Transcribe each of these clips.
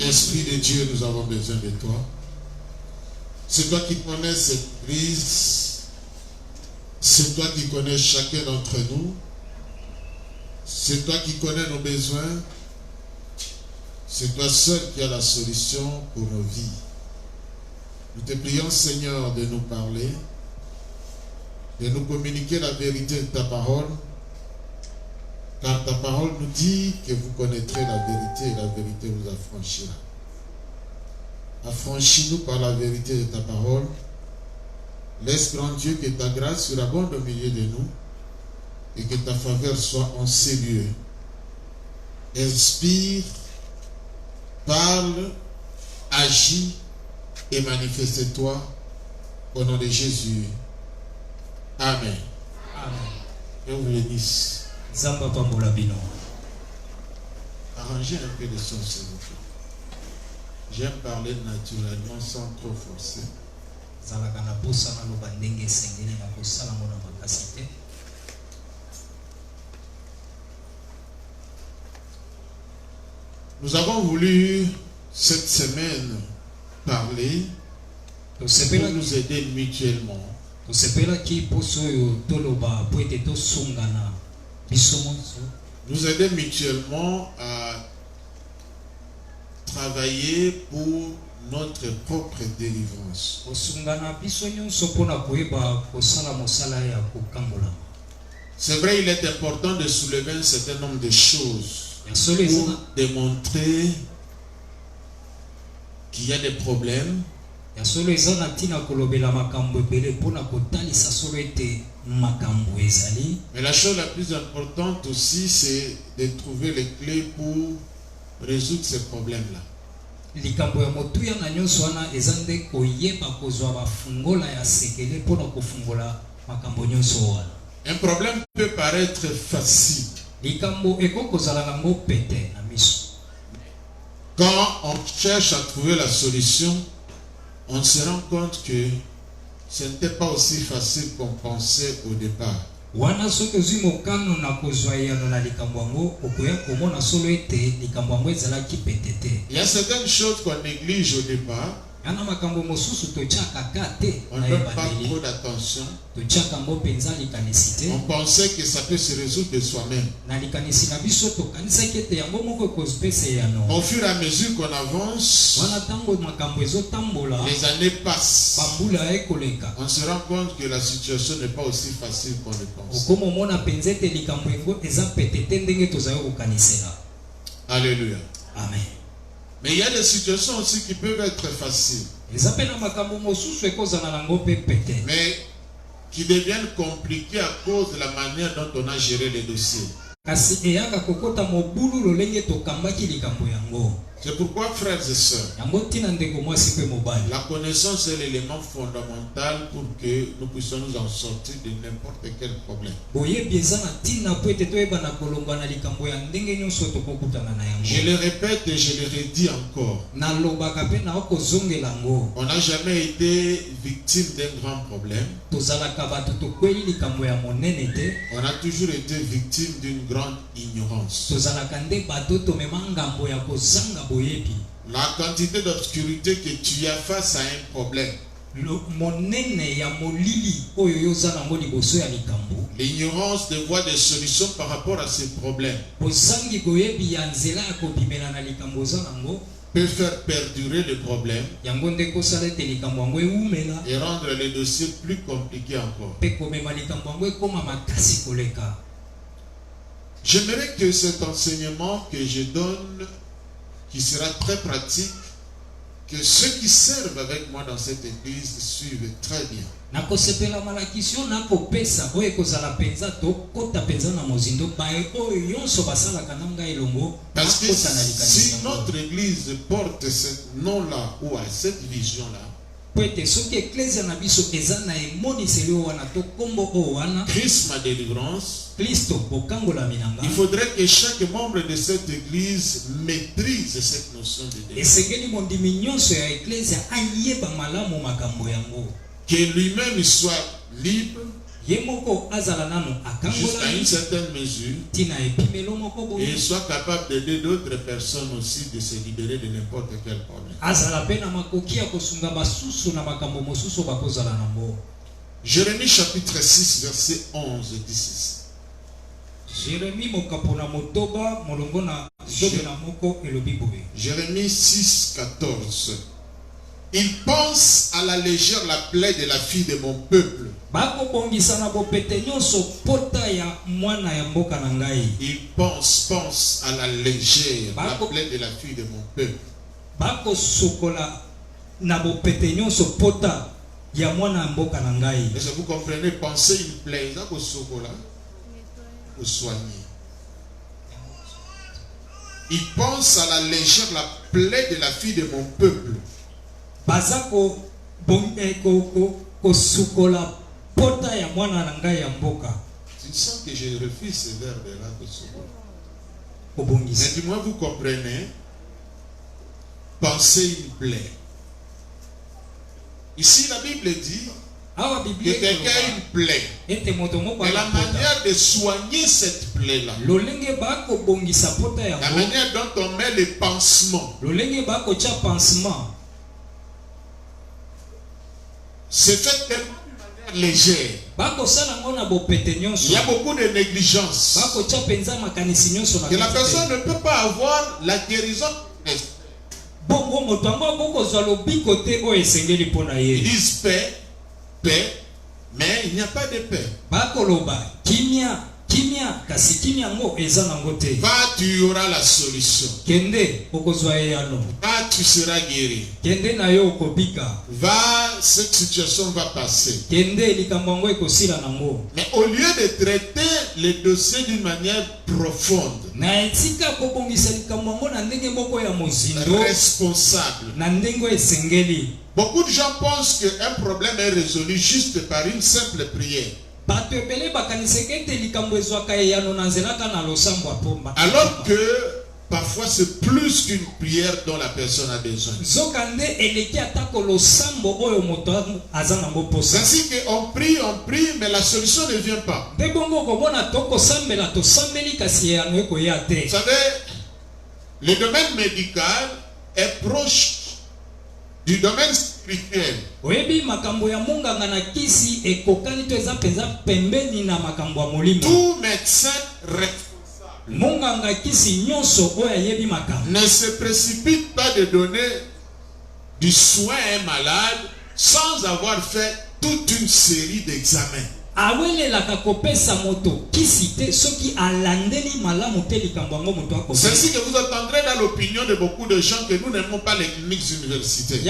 Esprit de Dieu, nous avons besoin de toi. C'est toi qui connais cette église. C'est toi qui connais chacun d'entre nous. C'est toi qui connais nos besoins. C'est toi seul qui as la solution pour nos vies. Nous te prions, Seigneur, de nous parler, de nous communiquer la vérité de ta parole, car ta parole nous dit que vous connaîtrez la vérité et la vérité vous affranchira. Affranchis-nous par la vérité de ta parole. Laisse, grand Dieu, que ta grâce surabonde au milieu de nous et que ta faveur soit en ces lieux. Inspire, parle, agis et manifeste-toi au nom de Jésus. Amen. Amen. Et vous bénisse. Arrangez un peu de son, s'il vous plaît. J'aime parler naturellement sans trop forcer. Nous avons voulu cette semaine parler pour nous aider mutuellement. Nous aider mutuellement à travailler pour notre propre délivrance. C'est vrai, il est important de soulever un certain nombre de choses pour démontrer qu'il y a des problèmes. Mais la chose la plus importante aussi, c'est de trouver les clés pour résoudre ces problèmes-là. Un problème peut paraître facile. Quand on cherche à trouver la solution, on se rend compte que ce n'était pas aussi facile qu'on pensait au départ. Il y a certaines choses qu'on néglige au départ. On ne donne pas trop d'attention. On pensait que ça peut se résoudre de soi-même. Au fur et à mesure qu'on avance, les années passent. On se rend compte que la situation n'est pas aussi facile qu'on le pense. Alléluia. Amen. Mais il y a des situations aussi qui peuvent être faciles, mais qui deviennent compliquées à cause de la manière dont on a géré les dossiers. C'est pourquoi, frères et sœurs, la connaissance est l'élément fondamental pour que nous puissions nous en sortir de n'importe quel problème. Je le répète et je le redis encore. On n'a jamais été victime d'un grand problème. On a toujours été victime d'une grande ignorance. La quantité d'obscurité que tu as face à un problème, l'ignorance de voir des solutions par rapport à ces problèmes peut faire perdurer le problème et rendre les dossiers plus compliqués encore. J'aimerais que cet enseignement que je donne, qui sera très pratique, que ceux qui servent avec moi dans cette église suivent très bien. Parce que si notre église porte ce nom-là ou à cette vision-là, Christ ma délivrance, il faudrait que chaque membre de cette église maîtrise cette notion de délivrance. Que lui-même soit libre, jusqu'à une certaine mesure, et soit capable d'aider d'autres personnes aussi de se libérer de n'importe quel problème. Jérémie chapitre 6 verset 11 et 16. Jérémie 6, 14. Il pense à la légère la plaie de la fille de mon peuple. Il pense à la légère la plaie de la fille de mon peuple. Est-ce que vous comprenez? Penser une plaie, ça pour soigner. Il pense à la légère la plaie de la fille de mon peuple. Tu sens que je refuse ce verbe-là de souvent. Mais du moins vous comprenez. Penser une plaie. Ici la Bible dit que quelqu'un a une plaie. Et la manière de soigner cette plaie-là, la manière dont on met les pansements, c'est fait tellement d'une manière légère. Il y a beaucoup de négligence. Que la personne ne peut pas avoir la guérison. Ils disent paix, mais il n'y a pas de paix. Va, tu auras la solution. Va, tu seras guéri. Va, cette situation va passer. Mais au lieu de traiter les dossiers d'une manière profonde, responsable, beaucoup de gens pensent qu'un problème est résolu juste par une simple prière. Alors que parfois c'est plus qu'une prière dont la personne a besoin. C'est ainsi qu'on prie, mais la solution ne vient pas. Vous savez, le domaine médical est proche du domaine spirituel. Tout médecin ne se précipite pas de donner du soin à un malade sans avoir fait toute une série d'examens. C'est ainsi que vous entendrez dans l'opinion de beaucoup de gens que nous n'aimons pas les cliniques universitaires.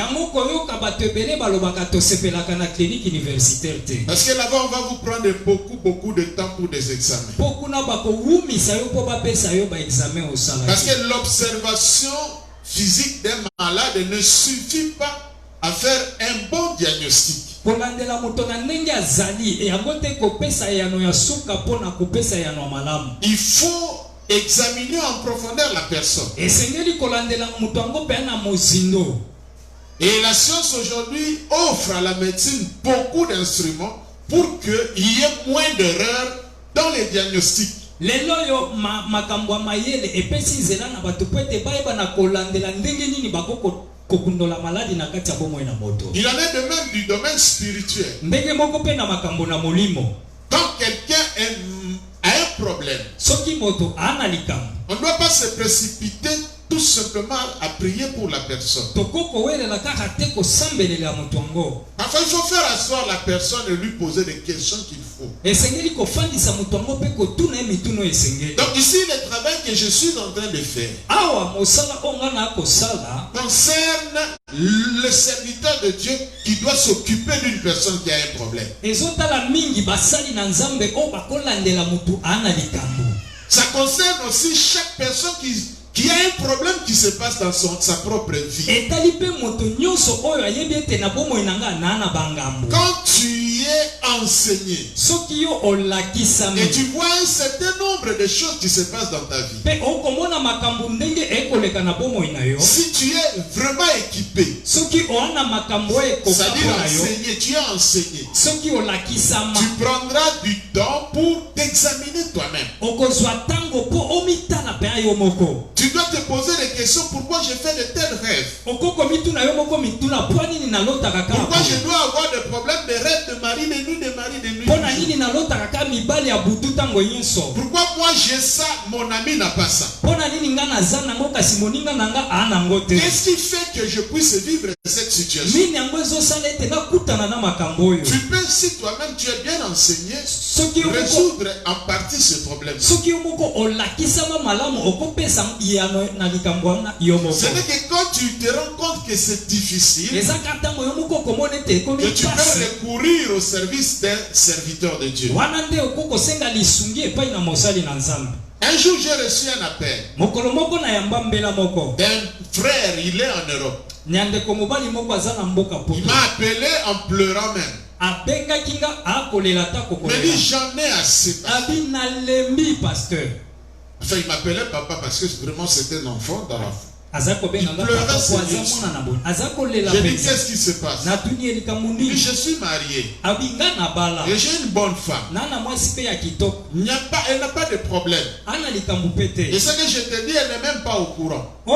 Parce que là-bas on va vous prendre beaucoup de temps pour des examens. Parce que l'observation physique d'un malade ne suffit pas à faire un bon diagnostic. Il faut examiner en profondeur la personne. Et la science aujourd'hui offre à la médecine beaucoup d'instruments pour qu'il y ait moins d'erreurs dans les diagnostics. Il en est de même du domaine spirituel. Quand quelqu'un a un problème, on ne doit pas se précipiter tout simplement à prier pour la personne. Parfois il faut faire asseoir la personne et lui poser des questions qu'il faut. Donc ici le travail que je suis en train de faire concerne le serviteur de Dieu qui doit s'occuper d'une personne qui a un problème. Ça concerne aussi chaque personne qui a un problème qui se passe dans sa propre vie. Quand tu es es enseigné et tu vois un certain nombre de choses qui se passent dans ta vie, si tu es vraiment équipé, c'est-à-dire enseigné, tu es enseigné, tu prendras du temps pour t'examiner toi-même. Tu dois te poser des questions. Pourquoi j'ai fait de tels rêves? Pourquoi je dois avoir des problèmes de rêves de mari de nuit, de mari de nuit? Pourquoi moi j'ai ça, mon ami n'a pas ça? Qu'est-ce qui fait que je puisse vivre cette situation? Tu peux, si toi-même tu es bien enseigné, résoudre en partie ce problème. Ce n'est que quand tu te rends compte que c'est difficile, que tu peux recourir au service d'un serviteur de Dieu. Un jour, j'ai reçu un appel d'un frère, il est en Europe. Il m'a appelé en pleurant même. Mais dit, j'en ai assez. Pasteur. Enfin, il m'appelait papa parce que vraiment c'était un enfant dans la foi. Il pleurait sérieusement. J'ai dit, qu'est-ce qui se passe? Il dit, je suis marié et j'ai une bonne femme. Elle n'a pas de problème. Et ce que je te dis, elle n'est même pas au courant. Mais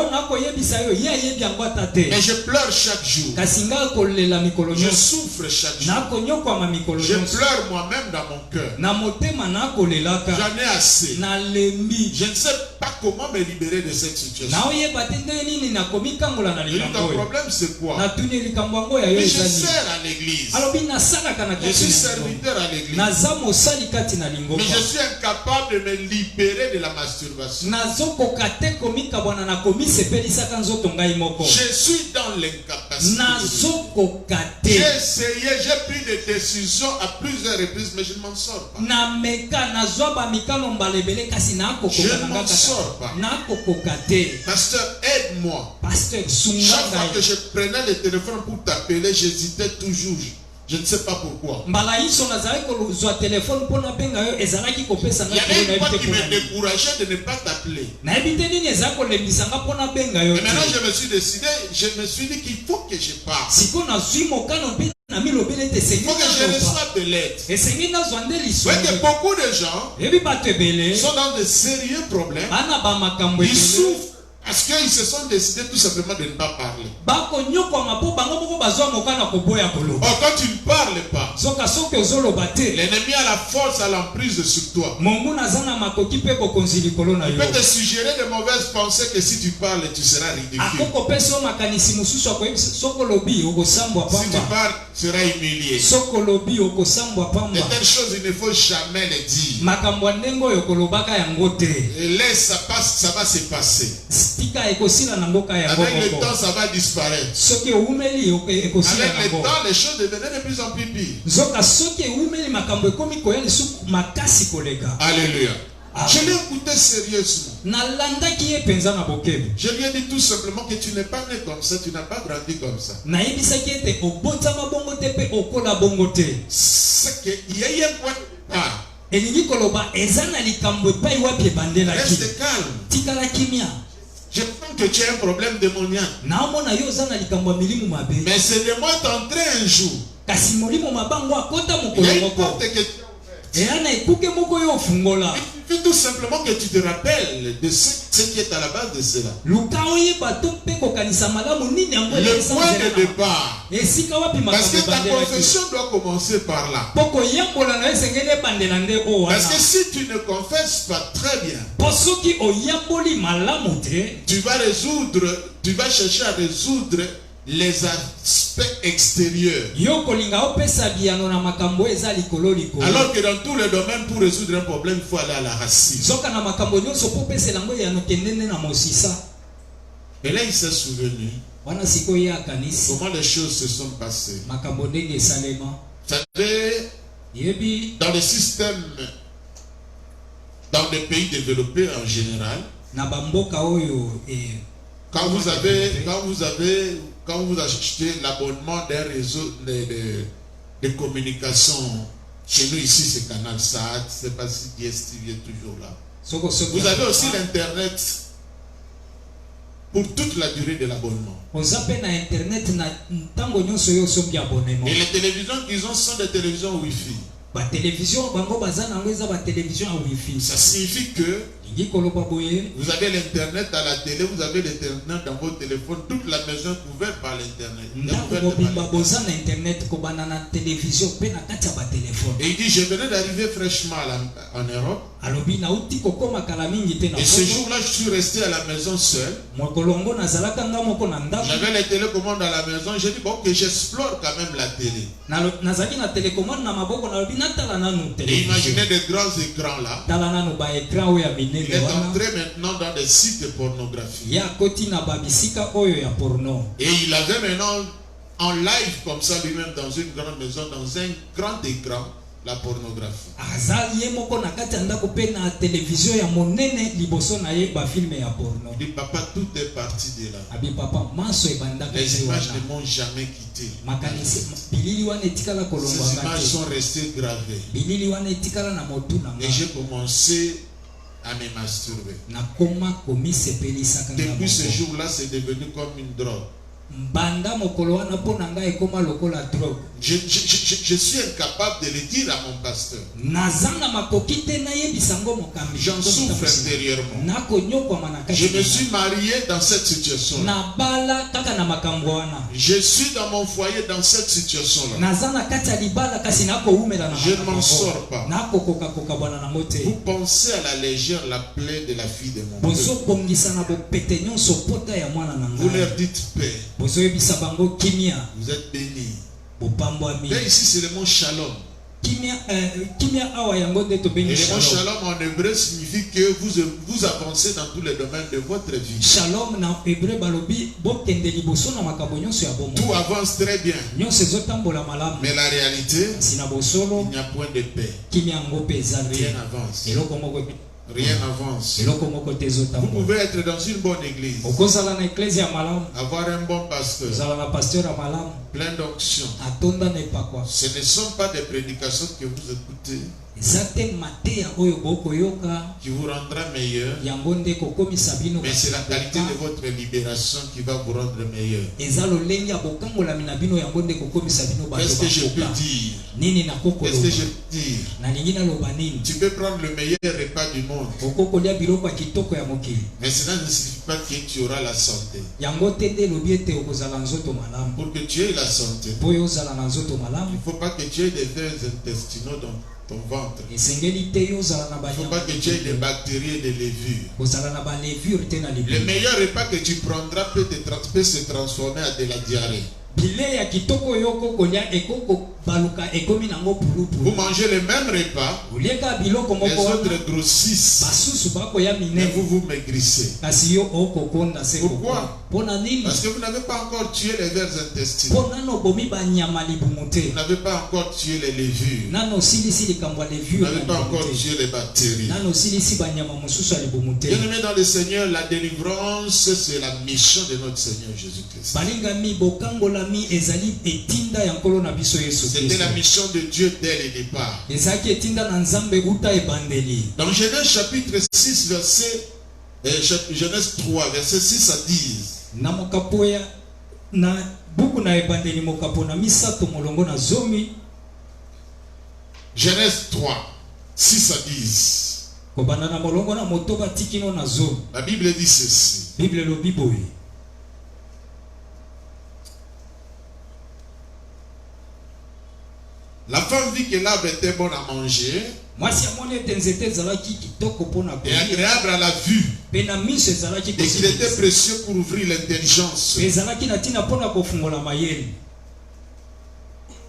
je pleure chaque jour. Je souffre chaque jour. Je pleure moi-même dans mon cœur. J'en ai assez. Je ne sais pas comment me libérer de cette situation. Ton problème c'est quoi? Mais je sers à l'église. Je suis serviteur à l'église. Mais je suis incapable de me libérer de la masturbation. Je suis dans l'incapacité. J'ai essayé, j'ai pris des décisions à plusieurs reprises, mais je ne m'en sors pas. Je ne m'en sors pas. Pasteur, aide-moi. Chaque fois que je prenais le téléphone pour t'appeler, j'hésitais toujours. Je ne sais pas pourquoi. Il y avait une fois qui me décourageait de ne pas t'appeler. Et maintenant je me suis décidé, je me suis dit qu'il faut que je parle. Il faut que je reçoive de l'aide. Voyez que beaucoup de gens sont dans de sérieux problèmes. Ils souffrent parce qu'ils se sont décidés tout simplement de ne pas parler. Or, quand tu ne parles pas, l'ennemi a la force, à l'emprise sur toi. Il peut te suggérer de mauvaises pensées que si tu parles, tu seras ridicule. Si tu parles, tu seras humilié. De telles choses, il ne faut jamais les dire. Et laisse, ça va se passer. Avec le temps, ça va disparaître. Avec le temps, les choses devenaient de plus en plus pires. Alléluia. Je l'ai écouté sérieusement. Je lui ai dit tout simplement que tu n'es pas né comme ça, tu n'as pas grandi comme ça. C'est qu'il y a eu un point de départ. Reste calme. Je pense que tu as un problème démoniaque. Mais ce démon est entré un jour. Il y a une porte que tu as ouverte. Il faut tout simplement que tu te rappelles de ce qui est à la base de cela. Le point de départ. Parce que ta confession doit commencer par là. Parce que si tu ne confesses pas très bien, tu vas chercher à résoudre les aspects extérieurs. Alors que dans tous les domaines, pour résoudre un problème, il faut aller à la racine. Et là, il s'est souvenu comment les choses se sont passées. Vous savez, dans le système, dans les pays développés en général, quand vous achetez l'abonnement d'un réseau de communication. Chez nous ici, c'est Canal Sat, je ne sais pas si DSTV est toujours là. Vous avez aussi l'Internet pour toute la durée de l'abonnement. Et les télévisions qu'ils ont sont des télévisions Wi-Fi. Ça signifie que vous avez l'internet à la télé, vous avez l'internet dans votre téléphone, toute la maison est couverte par l'internet. Et il dit, je venais d'arriver fraîchement en Europe. Et ce jour-là, je suis resté à la maison seul. J'avais les télécommandes à la maison. J'ai dit, bon, que j'explore quand même la télé. Et imaginez des grands écrans là. Il est entré maintenant dans des sites de pornographie. Et il avait maintenant en live comme ça lui-même dans une grande maison, dans un grand écran, la pornographie. Il dit, papa, tout est parti de là. Les images ne m'ont jamais quitté. Ces images sont restées gravées. Et j'ai commencé à me masturber. Depuis ce jour-là, c'est devenu comme une drogue. Je suis incapable de le dire à mon pasteur. J'en souffre intérieurement. Je me suis marié dans cette situation-là. Je suis dans mon foyer dans cette situation-là. Je ne m'en sors pas. Vous pensez à la légère la plaie de la fille de mon père. Vous leur dites paix. Vous êtes bénis. Là ici c'est le mot shalom. Et le mot shalom en hébreu signifie que vous avancez dans tous les domaines de votre vie. Tout avance très bien. Mais la réalité, il n'y a point de paix. Rien n'avance. Rien n'avance. Vous pouvez être dans une bonne église, avoir un bon pasteur, plein d'onction. Ce ne sont pas des prédications que vous écoutez qui vous rendra meilleur, mais c'est la qualité de votre libération qui va vous rendre meilleur. Qu'est-ce que je peux dire? Qu'est-ce que je peux dire? Tu peux prendre le meilleur repas du monde, mais cela ne signifie pas que tu auras la santé. Pour que tu aies la santé, il ne faut pas que tu aies des vers intestinaux dans ton ventre. Il ne faut pas que tu aies des bactéries et des levures. Le meilleur repas que tu prendras peut se transformer à de la diarrhée. Vous mangez le même repas, les autres grossissent, mais vous maigrissez. Pourquoi? Parce que vous n'avez pas encore tué les vers intestinaux. Vous n'avez pas encore tué les levures. Vous n'avez pas encore tué les bactéries. Bien-aimés dans le Seigneur, la délivrance, c'est la mission de notre Seigneur Jésus-Christ. C'était la mission de Dieu dès le départ. Dans Genèse chapitre 6, Genèse 3, verset 6 à 10. Genèse 3, 6 à 10. La Bible dit ceci. La femme vit que l'arbre était bon à manger et agréable à la vue, et qu'il était précieux pour ouvrir l'intelligence.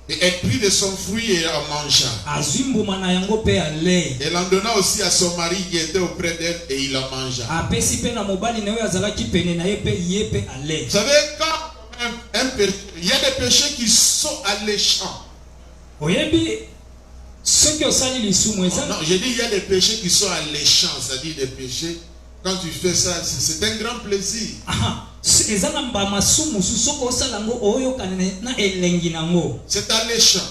Et elle prit de son fruit et en mangea. Elle en donna aussi à son mari qui était auprès d'elle et il en mangea. Vous savez, quand il y a des péchés qui sont alléchants. Non, j'ai dit il y a des péchés qui sont alléchants, c'est-à-dire des péchés, quand tu fais ça, c'est un grand plaisir. C'est alléchant.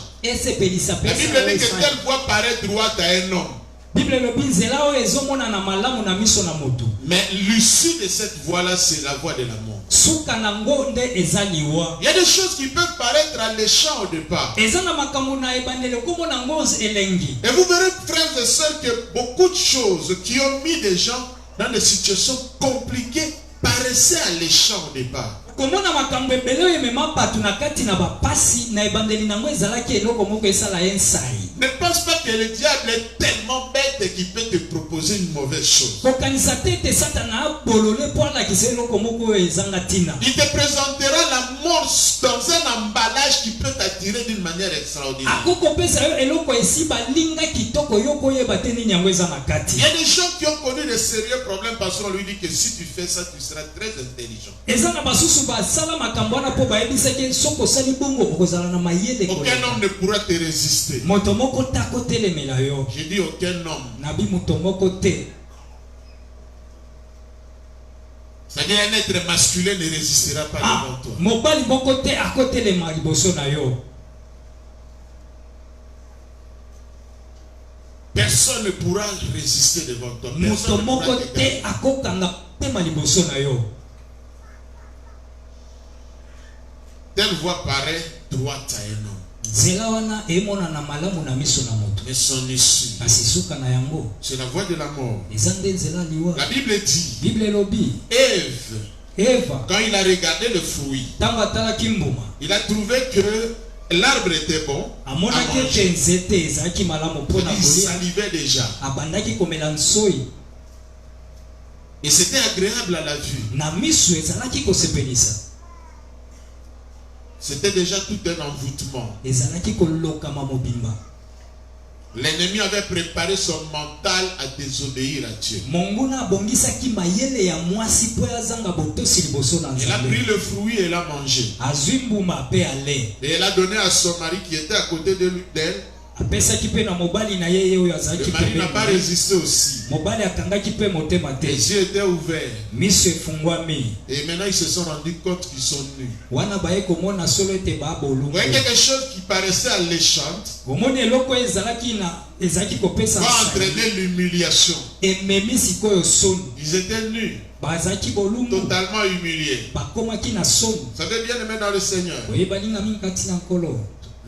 La Bible dit que telle voie paraît droite à un homme. Mais l'issue de cette voie-là, c'est la voie de la mort. Il y a des choses qui peuvent paraître alléchantes au départ. Et vous verrez, frères et sœurs, que beaucoup de choses qui ont mis des gens dans des situations compliquées paraissaient alléchantes au départ. Ne pense pas que le diable est tellement bête qu'il peut te proposer une mauvaise chose. Il te présentera la mort dans un emballage qui peut t'attirer d'une manière extraordinaire. Il y a des gens qui ont connu de sérieux problèmes parce qu'on lui dit que si tu fais ça, tu seras très intelligent. Aucun homme ne pourra te résister. J'ai dit aucun homme. C'est-à-dire un être masculin ne résistera pas devant toi. Personne ne pourra résister devant toi. Personne ne pourra telle voie paraît droite à un homme. Mais son issue, c'est la voie de la mort. La Bible dit, Ève, quand il a regardé le fruit, il a trouvé que l'arbre était bon à manger. Il salivait déjà. Et c'était agréable à la vue. C'était déjà tout un envoûtement. L'ennemi avait préparé son mental à désobéir à Dieu. Il a pris le fruit et l'a mangé. Et elle a donné à son mari qui était à côté d'elle. Le mari n'a pas résisté aussi. Les yeux étaient ouverts. Et maintenant ils se sont rendus compte qu'ils sont nus. Vous voyez quelque chose qui paraissait alléchante va entraîner l'humiliation. Ils étaient nus, totalement humiliés. Ça veut bien aimer dans le Seigneur.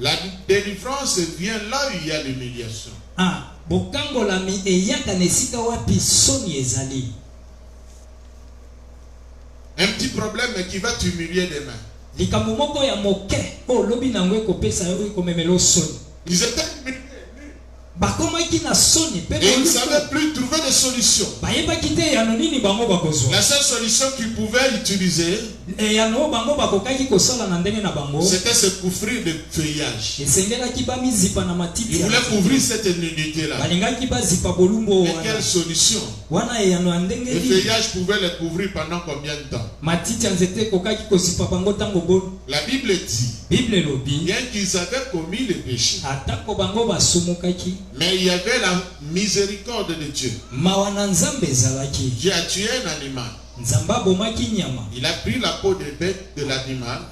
La délivrance vient là où il y a l'humiliation. Un petit problème qui va t'humilier demain. Ils étaient humiliés. Et ils ne savaient plus trouver de solution. La seule solution qu'ils pouvaient utiliser, c'était se couvrir de feuillage. Ils voulaient couvrir cette nudité-là. Mais quelle solution? Le feuillage pouvait les couvrir pendant combien de temps? La Bible dit, bien qu'ils avaient commis le péché, mais il y avait la miséricorde de Dieu. Dieu a tué un animal. Il a pris la peau de bête de l'animal.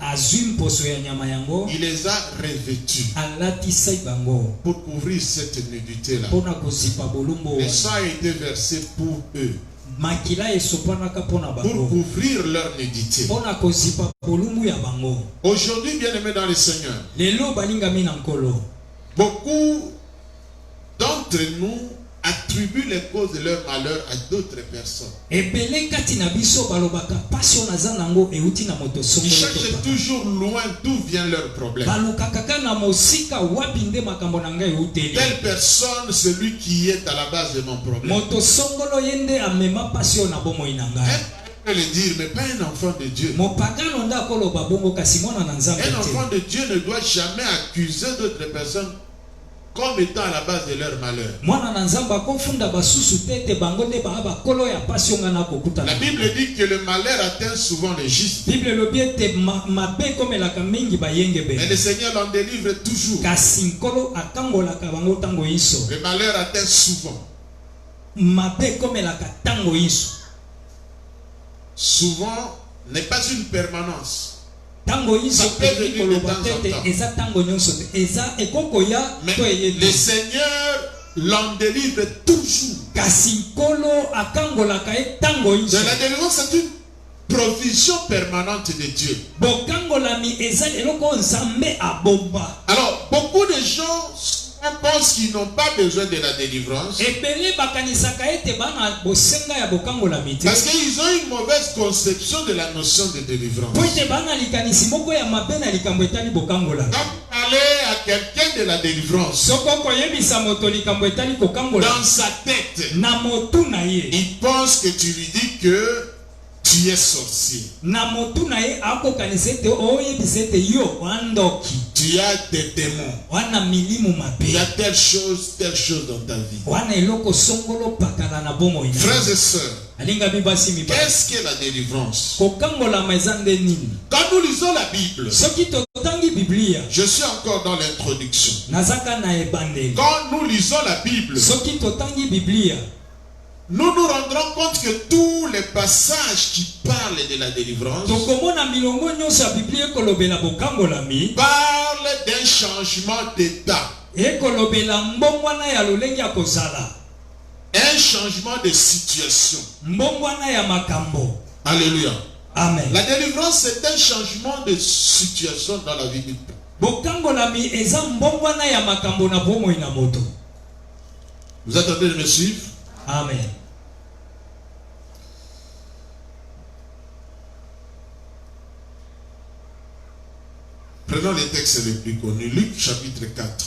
Il les a revêtus pour couvrir cette nudité-là. Le sang a été versé pour eux, pour couvrir leur nudité. Aujourd'hui, bien aimé dans le Seigneur, beaucoup d'entre nous attribuent les causes de leur malheur à d'autres personnes. Ils cherchent toujours loin d'où vient leur problème. Telle personne, celui qui est à la base de mon problème. Je peux le dire, mais pas un enfant de Dieu. Un enfant de Dieu ne doit jamais accuser d'autres personnes comme étant à la base de leur malheur. La Bible dit que le malheur atteint souvent les justes. Mais le Seigneur l'en délivre toujours. Le malheur atteint souvent. Souvent n'est pas une permanence. Ça peut venir de temps en temps. Mais le Seigneur l'en délivre toujours. De la délivrance, c'est une provision permanente de Dieu. Alors, beaucoup de gens pensent qu'ils n'ont pas besoin de la délivrance parce qu'ils ont une mauvaise conception de la notion de délivrance. Quand vous parlez à quelqu'un de la délivrance, dans sa tête, il pense que tu lui dis que tu es sorcier. Tu as des démons. Il y a telle chose dans ta vie. Frères et sœurs, qu'est-ce que la délivrance? Quand nous lisons la Bible, je suis encore dans l'introduction. Quand nous lisons la Bible, nous nous rendrons compte que tous les passages qui parlent de la délivrance parlent d'un changement d'état, un changement de situation. Alléluia. Amen. La délivrance, c'est un changement de situation dans la vie du peuple. Vous êtes en train de me suivre? Amen. Prenons les textes les plus connus. Luc chapitre 4.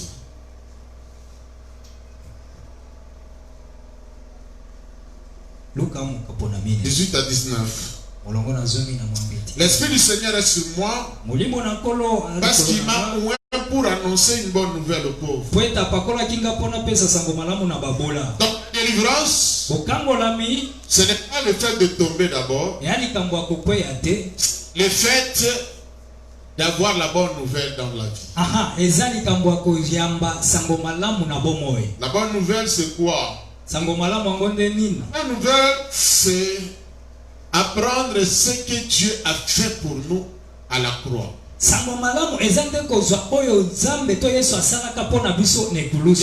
Luka 18 à 19. L'Esprit du Seigneur est sur moi parce qu'il m'a oint pour annoncer une bonne nouvelle aux pauvres. Donc, la délivrance, ce n'est pas le fait de tomber d'abord, le fait d'avoir la bonne nouvelle dans la vie. La bonne nouvelle, c'est quoi? La bonne nouvelle, c'est apprendre ce que Dieu a fait pour nous à la croix.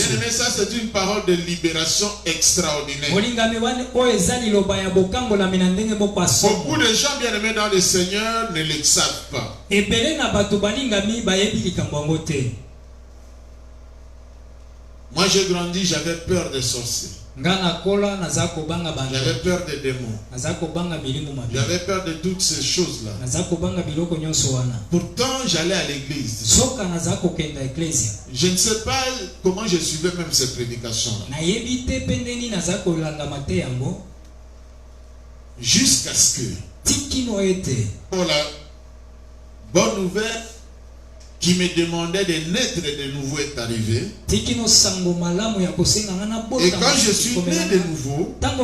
Bien-aimé, ça c'est une parole de libération extraordinaire. Beaucoup de gens bien-aimés dans le Seigneur ne le savent pas. Moi j'ai grandi, j'avais peur des sorciers. J'avais peur des démons. J'avais peur de toutes ces choses-là. Pourtant, j'allais à l'église. Je ne sais pas comment je suivais même ces prédications-là. Jusqu'à ce que, pour la bonne nouvelle qui me demandait de naître de nouveau est arrivé. Et quand je suis né de nouveau, frère,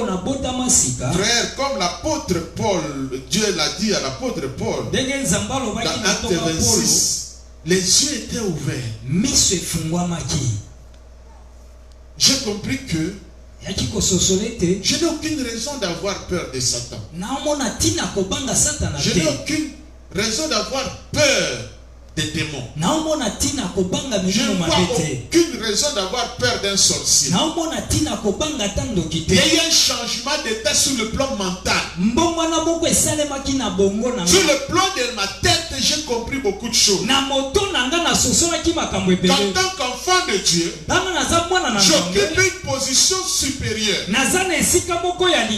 comme l'apôtre Paul, Dieu l'a dit à l'apôtre Paul, dans Acte 26, les yeux étaient ouverts. J'ai compris que je n'ai aucune raison d'avoir peur de Satan. Je n'ai aucune raison d'avoir peur des démons. Je n'ai aucune raison d'avoir peur d'un sorcier. Il y a eu un changement d'état sur le plan mental. Sur le plan de ma tête, j'ai compris beaucoup de choses. En tant qu'enfant de Dieu, j'occupe une position supérieure.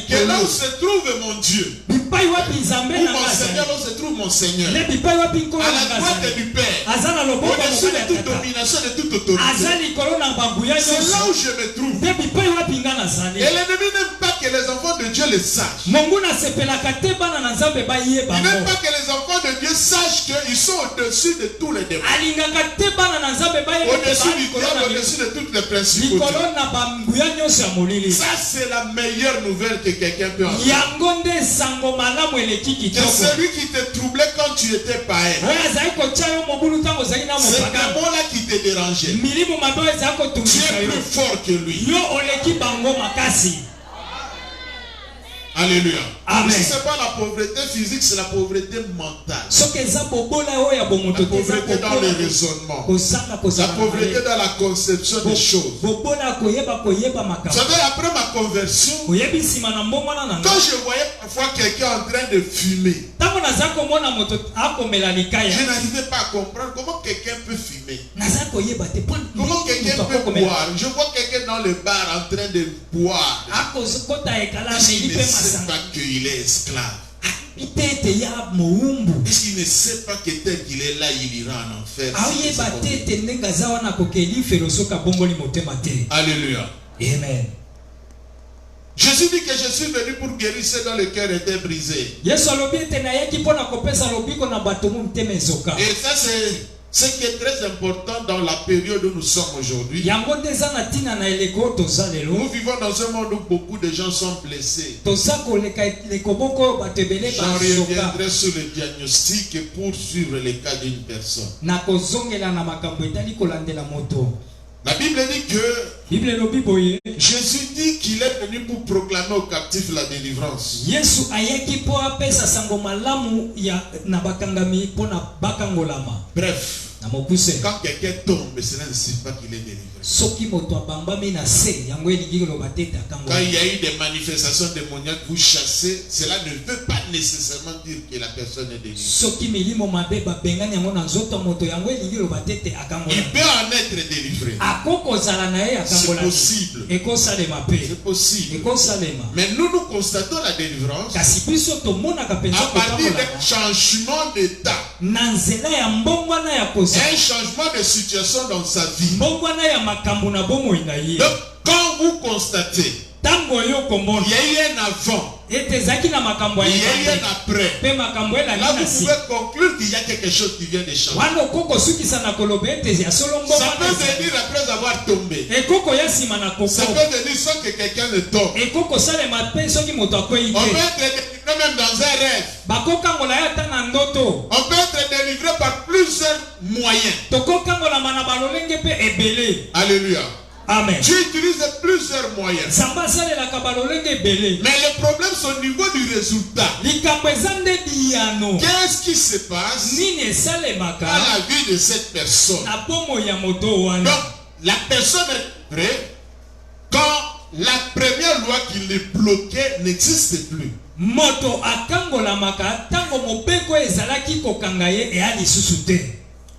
Que là où se trouve mon Dieu, où mon Seigneur, où se trouve mon Seigneur, à la droite du Père, au-dessus de toute domination, de toute autorité. C'est là où je me trouve. Et l'ennemi n'aime pas que les enfants de Dieu le sachent. Il n'aime pas que les enfants de Dieu sachent qu'ils sont au-dessus de tous les démons. Au-dessus du diable, au-dessus de toutes les principautés. Ça, c'est la meilleure nouvelle que quelqu'un peut avoir. C'est celui qui te troublait quand tu étais païen. C'est le démon-là qui te dérangeait. Tu es plus fort que lui. Alléluia. Amen. Si ce n'est pas la pauvreté physique, c'est la pauvreté mentale. La pauvreté dans le raisonnement. La pauvreté dans la conception des choses. Vous savez, après ma conversion, quand je voyais parfois quelqu'un en train de fumer, je n'arrivais pas à comprendre comment quelqu'un peut fumer. Comment quelqu'un peut boire. Je vois quelqu'un dans le bar en train de boire. Il ne sait pas qu'il est esclave. Est-ce qu'il ne sait pas que tel qu'il est là, il ira en enfer? Alléluia. Amen. Jésus dit que je suis venu pour guérir ceux dont le cœur était brisé. Et ça, c'est ce qui est très important dans la période où nous sommes aujourd'hui. Nous vivons dans un monde où beaucoup de gens sont blessés. J'en reviendrai sur le diagnostic pour suivre le cas d'une personne. La Bible dit que Jésus dit qu'il est venu pour proclamer aux captifs la délivrance. Bref, quand quelqu'un tombe, cela ne signifie pas qu'il est délivré. Quand il y a eu des manifestations démoniaques, vous chassez, cela ne veut pas nécessairement dire que la personne est délivrée. Il peut en être délivré. C'est possible. C'est possible. Mais nous constatons la délivrance à partir d'un changement d'état. Un changement de situation dans sa vie. Donc, quand vous constatez il y a eu un avant, il y a eu un après, là vous pouvez conclure qu'il y a quelque chose qui vient de changer. Ça peut venir après avoir tombé. Ça peut venir sans que quelqu'un ne tombe. On peut être délivré même dans un rêve. On peut être délivré par plusieurs moyens. Alléluia. Amen. Dieu utilise plusieurs moyens. Mais le problème, c'est au niveau du résultat. Qu'est-ce qui se passe dans la vie de cette personne? Donc, la personne est prête quand la première loi qui les bloquait n'existe plus.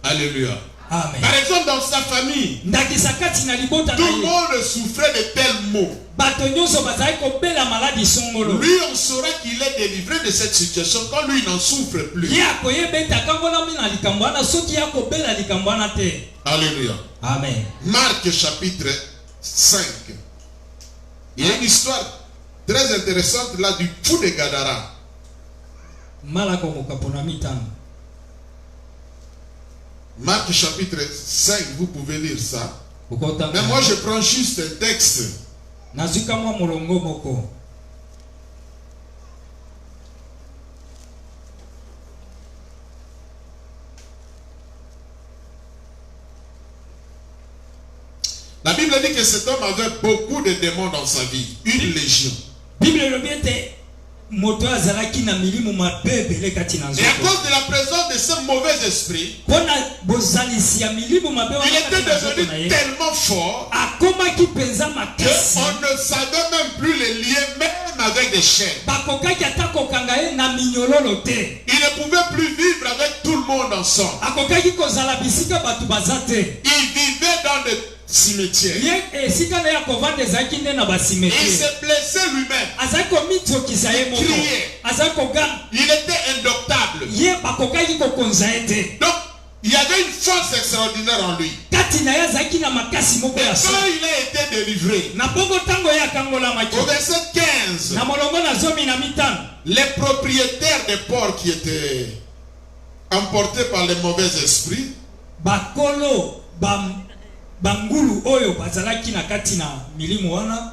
Amen. Par exemple, dans sa famille, tout le monde souffrait de tels maux. Lui, on saura qu'il est délivré de cette situation quand lui n'en souffre plus. Alléluia. Amen. Marc chapitre 5. Il y a une histoire très intéressante là du fou de Gadara. Marc chapitre 5, vous pouvez lire ça. Mais moi je prends juste un texte. La Bible dit que cet homme avait beaucoup de démons dans sa vie. Une légion. Et à cause de la présence de ce mauvais esprit, il était devenu tellement fort qu'on ne savait même plus les lier, même avec des chaînes. Il ne pouvait plus vivre avec tout le monde ensemble. Il vivait dans des cimetière. Il se blessait lui-même. Il criait. Il était indoctable. Donc, il y avait une force extraordinaire en lui. Mais quand il a été délivré, au verset 15, les propriétaires des porcs qui étaient emportés par les mauvais esprits, bangulu oyo bazalaki na kati na milimu wana.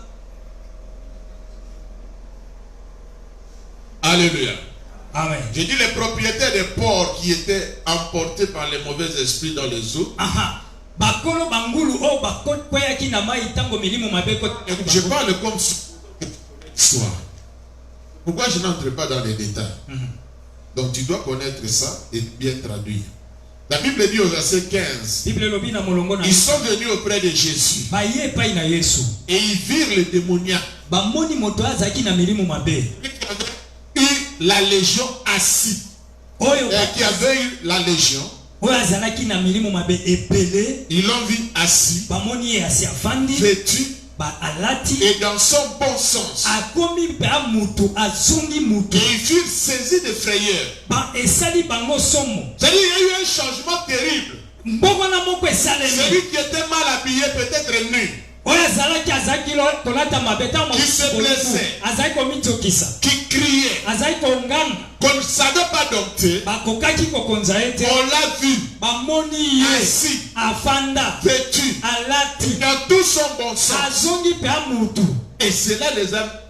Alléluia. Amen. J'ai dit les propriétaires des porcs qui étaient emportés par les mauvais esprits dans les eaux. Bakolo bangulu o bakot kweyaki na mai tango milimu mabeko. Je parle comme histoire. Pourquoi je n'entre pas dans les détails? Donc tu dois connaître ça et bien traduire. La Bible dit au verset 15, ils sont venus auprès de Jésus et ils virent le démoniaque qui avait eu la légion assis. Qui avait eu la légion, ils l'ont vu assis, vêtu et dans son bon sens. Et ils furent saisis de frayeur. C'est-à-dire qu'il y a eu un changement terrible. Celui qui était mal habillé, peut-être nu, qui se blessait, qui criait, qu'on ne savait pas dompter, on l'a vu assis, vêtu, dans tout son bon sens. Et cela les a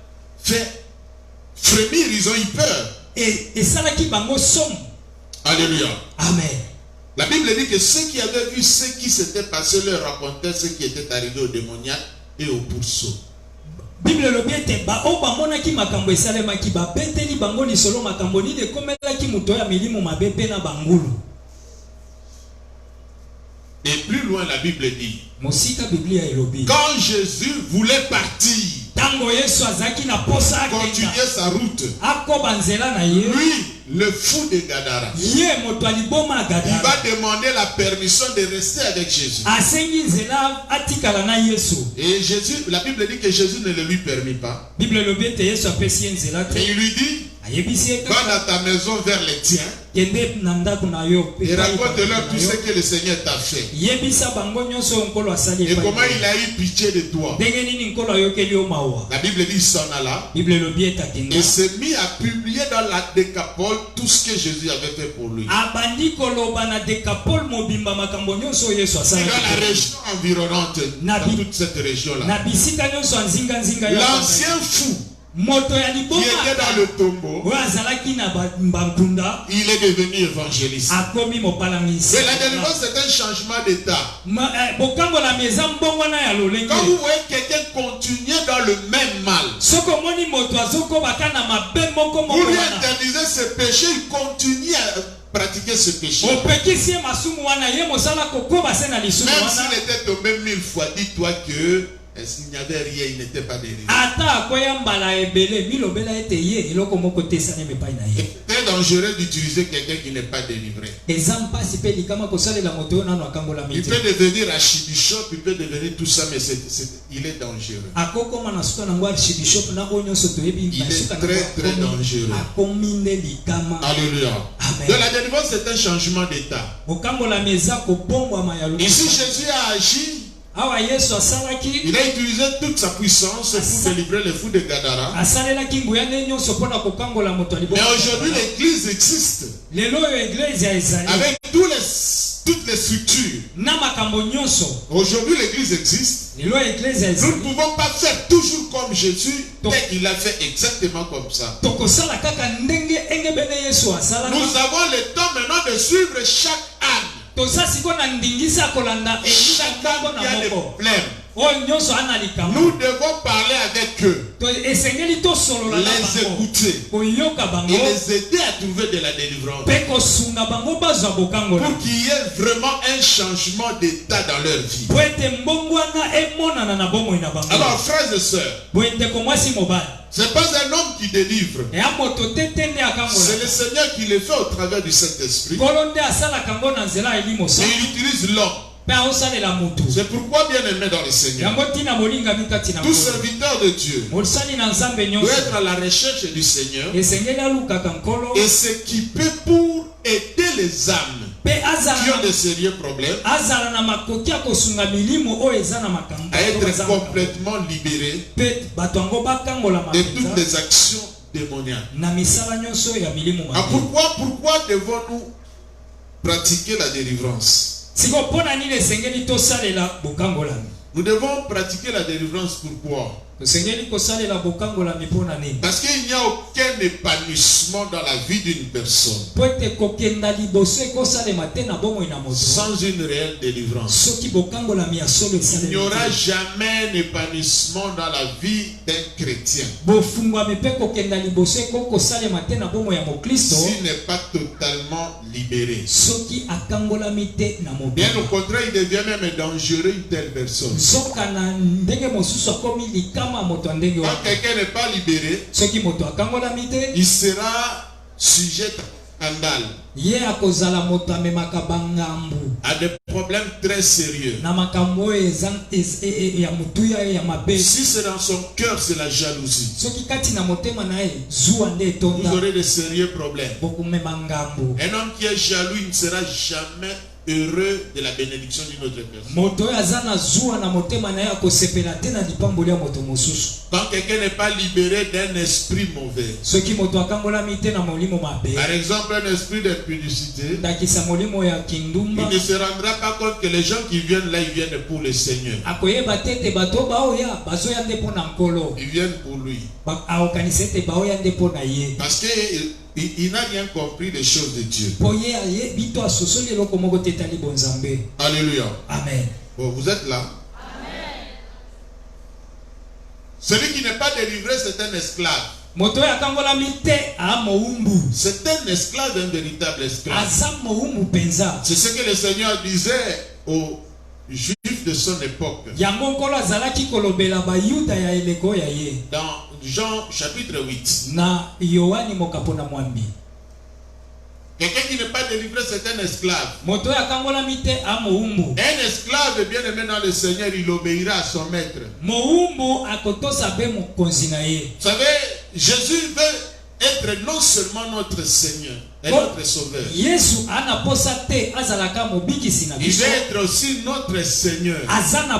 fait frémir, ils ont eu peur. Alléluia. Amen. La Bible dit que ceux qui avaient vu ce qui s'était passé leur racontaient ce qui était arrivé aux démoniaques et aux pourceaux. Bible lobiete ba obamona ki makambo esalema ki ba beteli bango ni solo makambo ni de komela ki muto ya milimo mabepe na bangulu. Et plus loin la Bible dit, Mosika Biblia elobi, quand Jésus voulait partir, tango Yesu azaki na posa continuer sa route, akoba nzela na ye, lui le fou de Gadara, ye moto aliboma Gadara, il va demander la permission de rester avec Jésus. Asengi nzela atikala na Yesu. Et Jésus, la Bible dit que Jésus ne le lui permit pas. Bible lobiete Yesu apesi nzela te. Et il lui dit, va dans ta maison vers les tiens et raconte-leur tout ce que le Seigneur t'a fait et comment il a eu pitié de toi. La Bible dit, il s'en alla et s'est mis à publier dans la Décapole tout ce que Jésus avait fait pour lui. Dans la région environnante, dans toute cette région-là, l'ancien fou qui était dans le tombeau, il est devenu évangéliste. Et la délivrance, c'est un changement d'état. Quand vous voyez quelqu'un continuer dans le même mal, vous lui interdisez ce péché, il continue à pratiquer ce péché. Même s'il était tombé 1000 fois, dis-toi que s'il n'y avait rien, il n'était pas délivré. C'est très dangereux d'utiliser quelqu'un qui n'est pas délivré. Il peut devenir archibishop, il peut devenir tout ça, mais il est dangereux. Il est très très dangereux. Alléluia. Donc la délivrance, c'est un changement d'état. Ici, Jésus a agi. Il a utilisé toute sa puissance pour délivrer les fous de Gadara. Mais aujourd'hui, l'église existe avec toutes les structures. Aujourd'hui, l'église existe. Nous ne pouvons pas faire toujours comme Jésus, mais il a fait exactement comme ça. Nous avons le temps maintenant de suivre chaque âme. Et chacun qui a des problèmes, nous devons parler avec eux, les écouter et les aider à trouver de la délivrance pour qu'il y ait vraiment un changement d'état dans leur vie. Alors frères et sœurs, c'est pas un homme qui délivre, c'est le Seigneur qui le fait au travers du Saint-Esprit. Et il utilise l'homme. C'est pourquoi, bien aimé dans le Seigneur, tout serviteur de Dieu doit être à la recherche du Seigneur et s'équiper pour aider les âmes qui ont de sérieux problèmes à être complètement libérés de toutes les actions démoniaques. Pourquoi devons-nous pratiquer la délivrance? Nous devons pratiquer la délivrance pourquoi? Parce qu'il n'y a aucun aucun épanouissement dans la vie d'une personne sans une réelle délivrance. Il n'y aura jamais un épanouissement dans la vie d'un chrétien s'il n'est pas totalement libéré. Bien au contraire, il devient même dangereux une telle personne. Quand quelqu'un n'est pas libéré, il sera sujet à scandale, à des problèmes très sérieux. Si c'est dans son cœur, c'est la jalousie, vous aurez de sérieux problèmes. Un homme qui est jaloux, il ne sera jamais heureux de la bénédiction d'une autre personne. Quand quelqu'un n'est pas libéré d'un esprit mauvais, par exemple un esprit d'impudicité, il ne se rendra pas compte que les gens qui viennent là, ils viennent pour le Seigneur. Ils viennent pour lui. Parce qu'il n'a rien compris des choses de Dieu. Alléluia. Amen. Bon, vous êtes là? Celui qui n'est pas délivré, c'est un esclave. C'est un esclave, un véritable esclave. C'est ce que le Seigneur disait aux Juifs de son époque. Dans Jean chapitre 8. Quelqu'un qui n'est pas délivré, c'est un esclave. Un esclave, bien aimé dans le Seigneur, il obéira à son maître. Vous savez, Jésus veut être non seulement notre Seigneur et notre Sauveur. Il veut être aussi notre Seigneur. Ça veut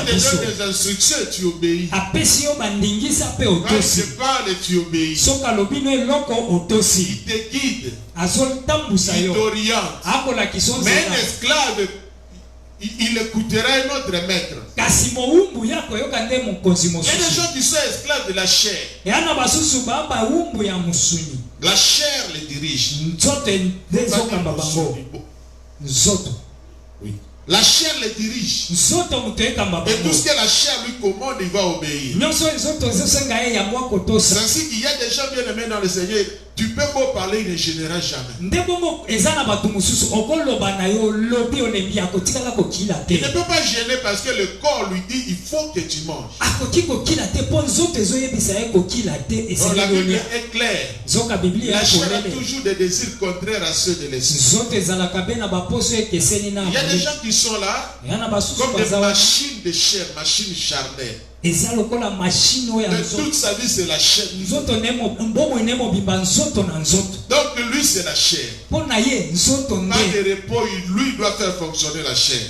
dire te donne des instructions et tu obéis. Quand je parle et tu obéis. Il te guide. Il t'oriente. Mais un esclave, il écoutera un autre maître. Il y a des gens qui sont esclaves de la chair. La chair les dirige. Oui. La chair les dirige. Et tout ce que la chair lui commande, il va obéir. C'est ainsi qu'il y a des gens bien aimés dans le Seigneur. Tu peux beau parler, il ne gênera jamais. Il ne peut pas gêner parce que le corps lui dit il faut que tu manges. Donc la Bible est claire. La chair a toujours des désirs contraires à ceux de l'esprit. Il y a des gens qui sont là comme des machines de chair, machines charnelles. De toute sa vie, c'est la chair. Donc lui, c'est la chair. Pas de repos, lui doit faire fonctionner la chair.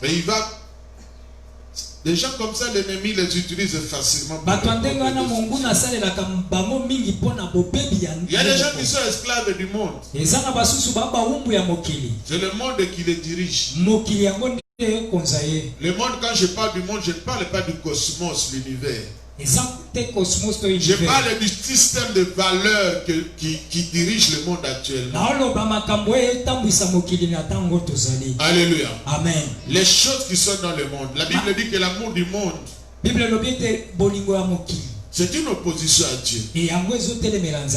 Et il va. Des gens comme ça, l'ennemi les utilise facilement. Il y a des gens qui sont esclaves du monde. C'est le monde qui les dirige. Le monde, quand je parle du monde, je ne parle pas du cosmos, l'univers. Je parle du système de valeurs qui dirige le monde actuellement. Alléluia. Amen. Les choses qui sont dans le monde. La Bible dit que l'amour du monde, c'est une opposition à Dieu.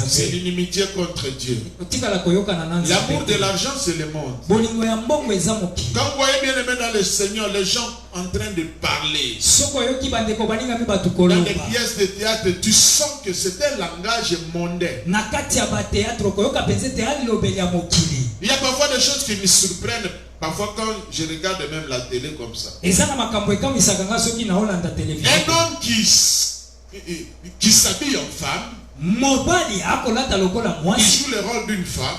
C'est l'inimitié contre Dieu. L'amour de l'argent, c'est le monde. Quand vous voyez bien aimé dans le Seigneur, les gens en train de parler dans des pièces de théâtre, tu sens que c'est un langage mondain. Il y a parfois des choses qui me surprennent. Parfois quand je regarde même la télé comme ça. Un homme qui s'habille en femme, il joue le rôle d'une femme,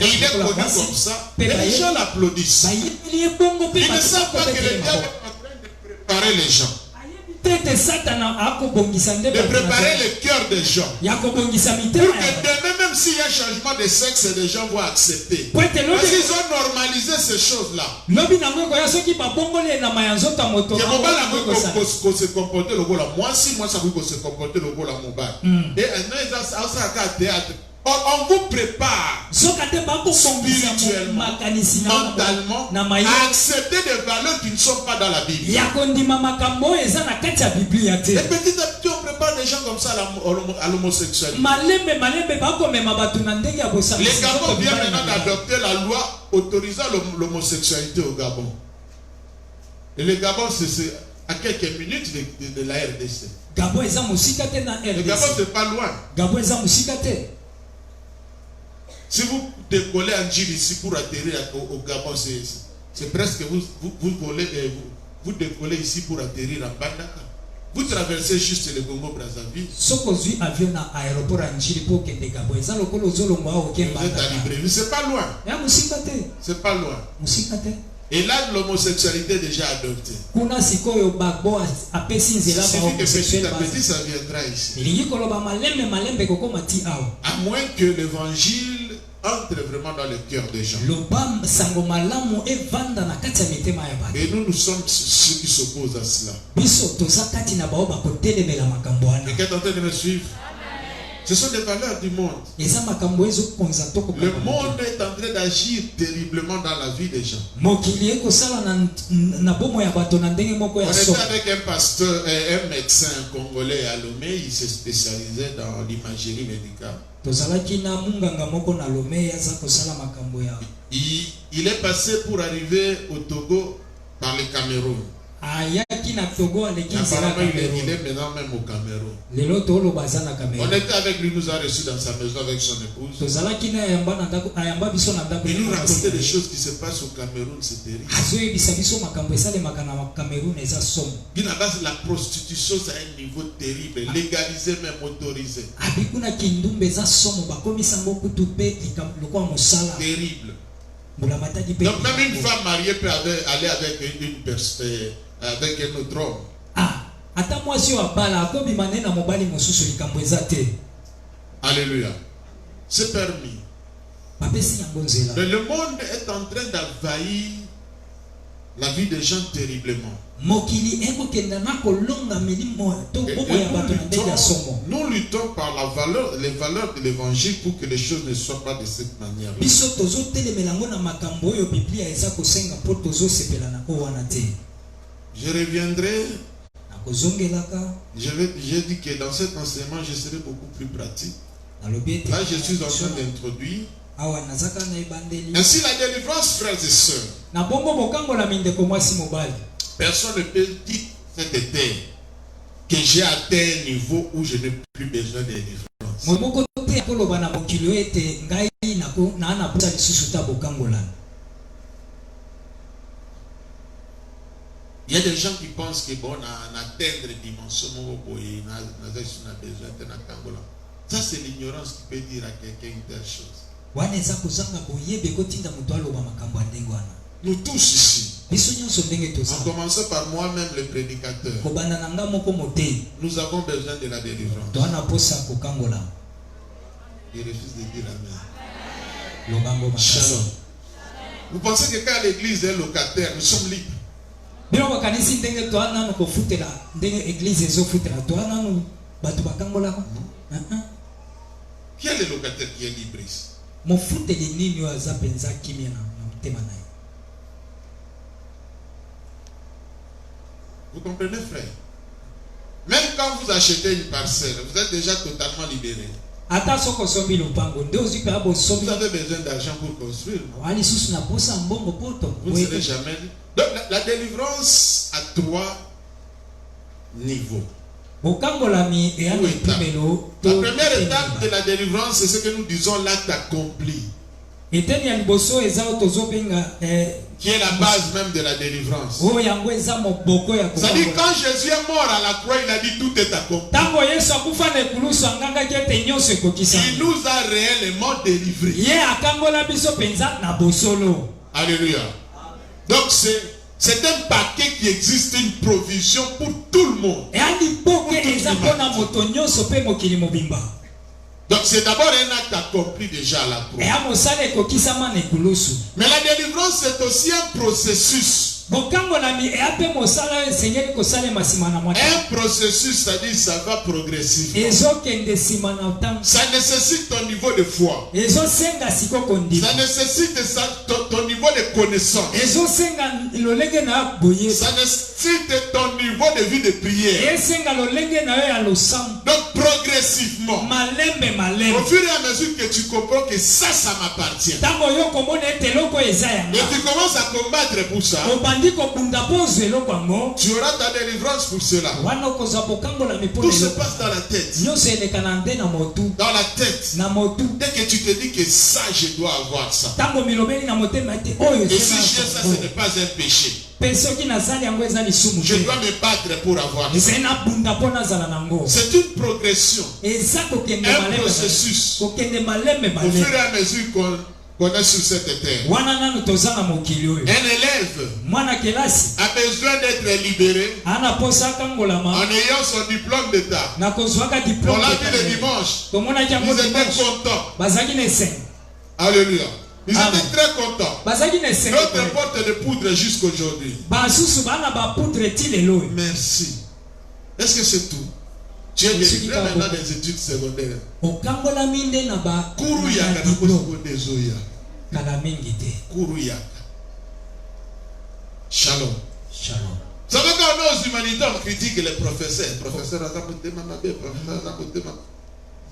et il est connu comme ça, et les gens l'applaudissent. Ils ne savent pas que le diable est en train de préparer les gens, de préparer le cœur des gens, pour que demain même même s'il y a changement de sexe, les gens vont accepter. Parce qu'ils ont normalisé ces choses-là. Que mon se comporter le là. Moi si moi ça veut se comporter le là mobile. Et ça théâtre. On vous prépare spirituellement, mentalement à accepter des valeurs qui ne sont pas dans la Bible. Et petit à petit, on prépare des gens comme ça à l'homosexualité. Les Gabons viennent maintenant d'adopter la loi autorisant l'homosexualité au Gabon. Et le Gabon, c'est à quelques minutes de la RDC. Le Gabon, c'est pas loin. Si vous décollez en Gilles ici pour atterrir au Gabon, c'est presque vous décollez ici pour atterrir en Bandaka. Vous traversez juste le Congo Brazzaville. Vous êtes à Libreville. C'est pas loin. C'est pas loin. Et là, l'homosexualité est déjà adoptée. Il suffit que petit à petit, ça viendra ici. À moins que l'évangile entre vraiment dans le cœur des gens. Et nous sommes ceux qui s'opposent à cela. Et qui est en train de me suivre? Ce sont des valeurs du monde. Le monde est en train d'agir terriblement dans la vie des gens. On était avec un pasteur, un médecin congolais à Lomé, il s'est spécialisé dans l'imagerie médicale. Il est passé pour arriver au Togo par le Cameroun. Apparemment, il est maintenant même au Cameroun. On était avec lui, nous a reçus dans sa maison avec son épouse. Il nous racontait des choses qui se passent au Cameroun, c'est terrible. La prostitution, c'est un niveau terrible, légalisé même autorisé. Terrible. Donc même une femme mariée peut aller avec une personne, avec un autre homme. Alléluia. C'est permis. Mais le monde est en train d'envahir la vie des gens terriblement. Nous luttons par les valeurs de l'évangile pour que les choses ne soient pas de cette manière. Je reviendrai. J'ai dit que dans cet enseignement, je serai beaucoup plus pratique. Là, je suis en train d'introduire. Ainsi, la délivrance, frères et sœurs. Personne ne peut dire cet été que j'ai atteint un niveau où je n'ai plus besoin de délivrance. Il y a des gens qui pensent que bon, on atteindre les dimensions, ça c'est l'ignorance qui peut dire à quelqu'un une telle chose. Nous tous ici, en commençant par moi-même le prédicateur, nous avons besoin de la délivrance. Il refuse de dire amen. Shalom. Vous pensez que quand l'église est locataire, nous sommes libres? Qui est le locataire qui est libre ici? Vous comprenez, frère? Même quand vous achetez une parcelle, vous êtes déjà totalement libéré. Vous avez besoin d'argent pour construire. Vous ne serez jamais libre. Donc la délivrance a 3 niveaux. La première étape de la délivrance, c'est ce que nous disons l'acte accompli. Qui est la base même de la délivrance. C'est-à-dire quand Jésus est mort à la croix, il a dit tout est accompli. Il nous a réellement délivrés. Alléluia. Donc c'est un paquet qui existe, une provision pour tout le monde. Donc c'est d'abord un acte accompli déjà à la croix. eya mosala ekokisama na ekulusu. Mais la délivrance c'est aussi un processus. bokambolami eya mpe mosala oyo esengeli kosalema nsima na mwa Un processus, c'est-à-dire ça va progressivement. ezokende nsima na ntango. Ça nécessite ton niveau de foi. ezosenga siko kondima. Ça nécessite ton niveau de connaissance. ezosenga lolenge na yo boye. Ça nécessite ton niveau de vie de prière. esenga lolenge na yo ya losambo. Donc progressivement, malembe malembe. au fur et à mesure que tu comprends que ça m'appartient, ntango yo komona ete eloko eza et yanga tu commences à combattre pour ça, obandi kobunda mpo ozwa eloko yango tu auras ta délivrance pour cela. wana okozwa bokambolami mpo Tout se eloko passe dans la tête. nyonso eleka na nde na motu. Dans la tête. na motu. Dès que tu te dis que ça, je dois avoir ça. ntango milobeli na motema ete oyo Et si j'ai ça, ce n'est pas un péché. mpe soki nazali yango eza lisumu Je te. dois me battre pour avoir ça. ezali nabunda mpo nazala nango. C'est une progression, eza kokende un malembe processus. kokende malembe Au fur malembe. et à mesure qu'on est sur cette terre. wana nanu toza na mokili oyo. Un élève mwana kelasi a besoin d'être libéré ana mposa akangolama en ayant son diplôme d'état. na kozwaka On diplome. l'a vu le dimanche. tomonaki yango Ils étaient dimanche. contents. bazalaki na esengo. Alléluia. Ils Amen. étaient très contents. bazalaki na esengo. L'autre porte de poudre jusqu'aujourd'hui. basusu bana bapoudre ti lelo oyo. Merci. Est-ce que c'est tout? Tu es délivré maintenant des études secondaires. okangolami nde na Kuru yaka na kosekonde zoya. kala mingi te. Kuru yaka. Shalom. Shalom. Vous savez quand on est aux humanités, on critique les professeurs. Professeur Azamotema Mabe, professeur Azamotema.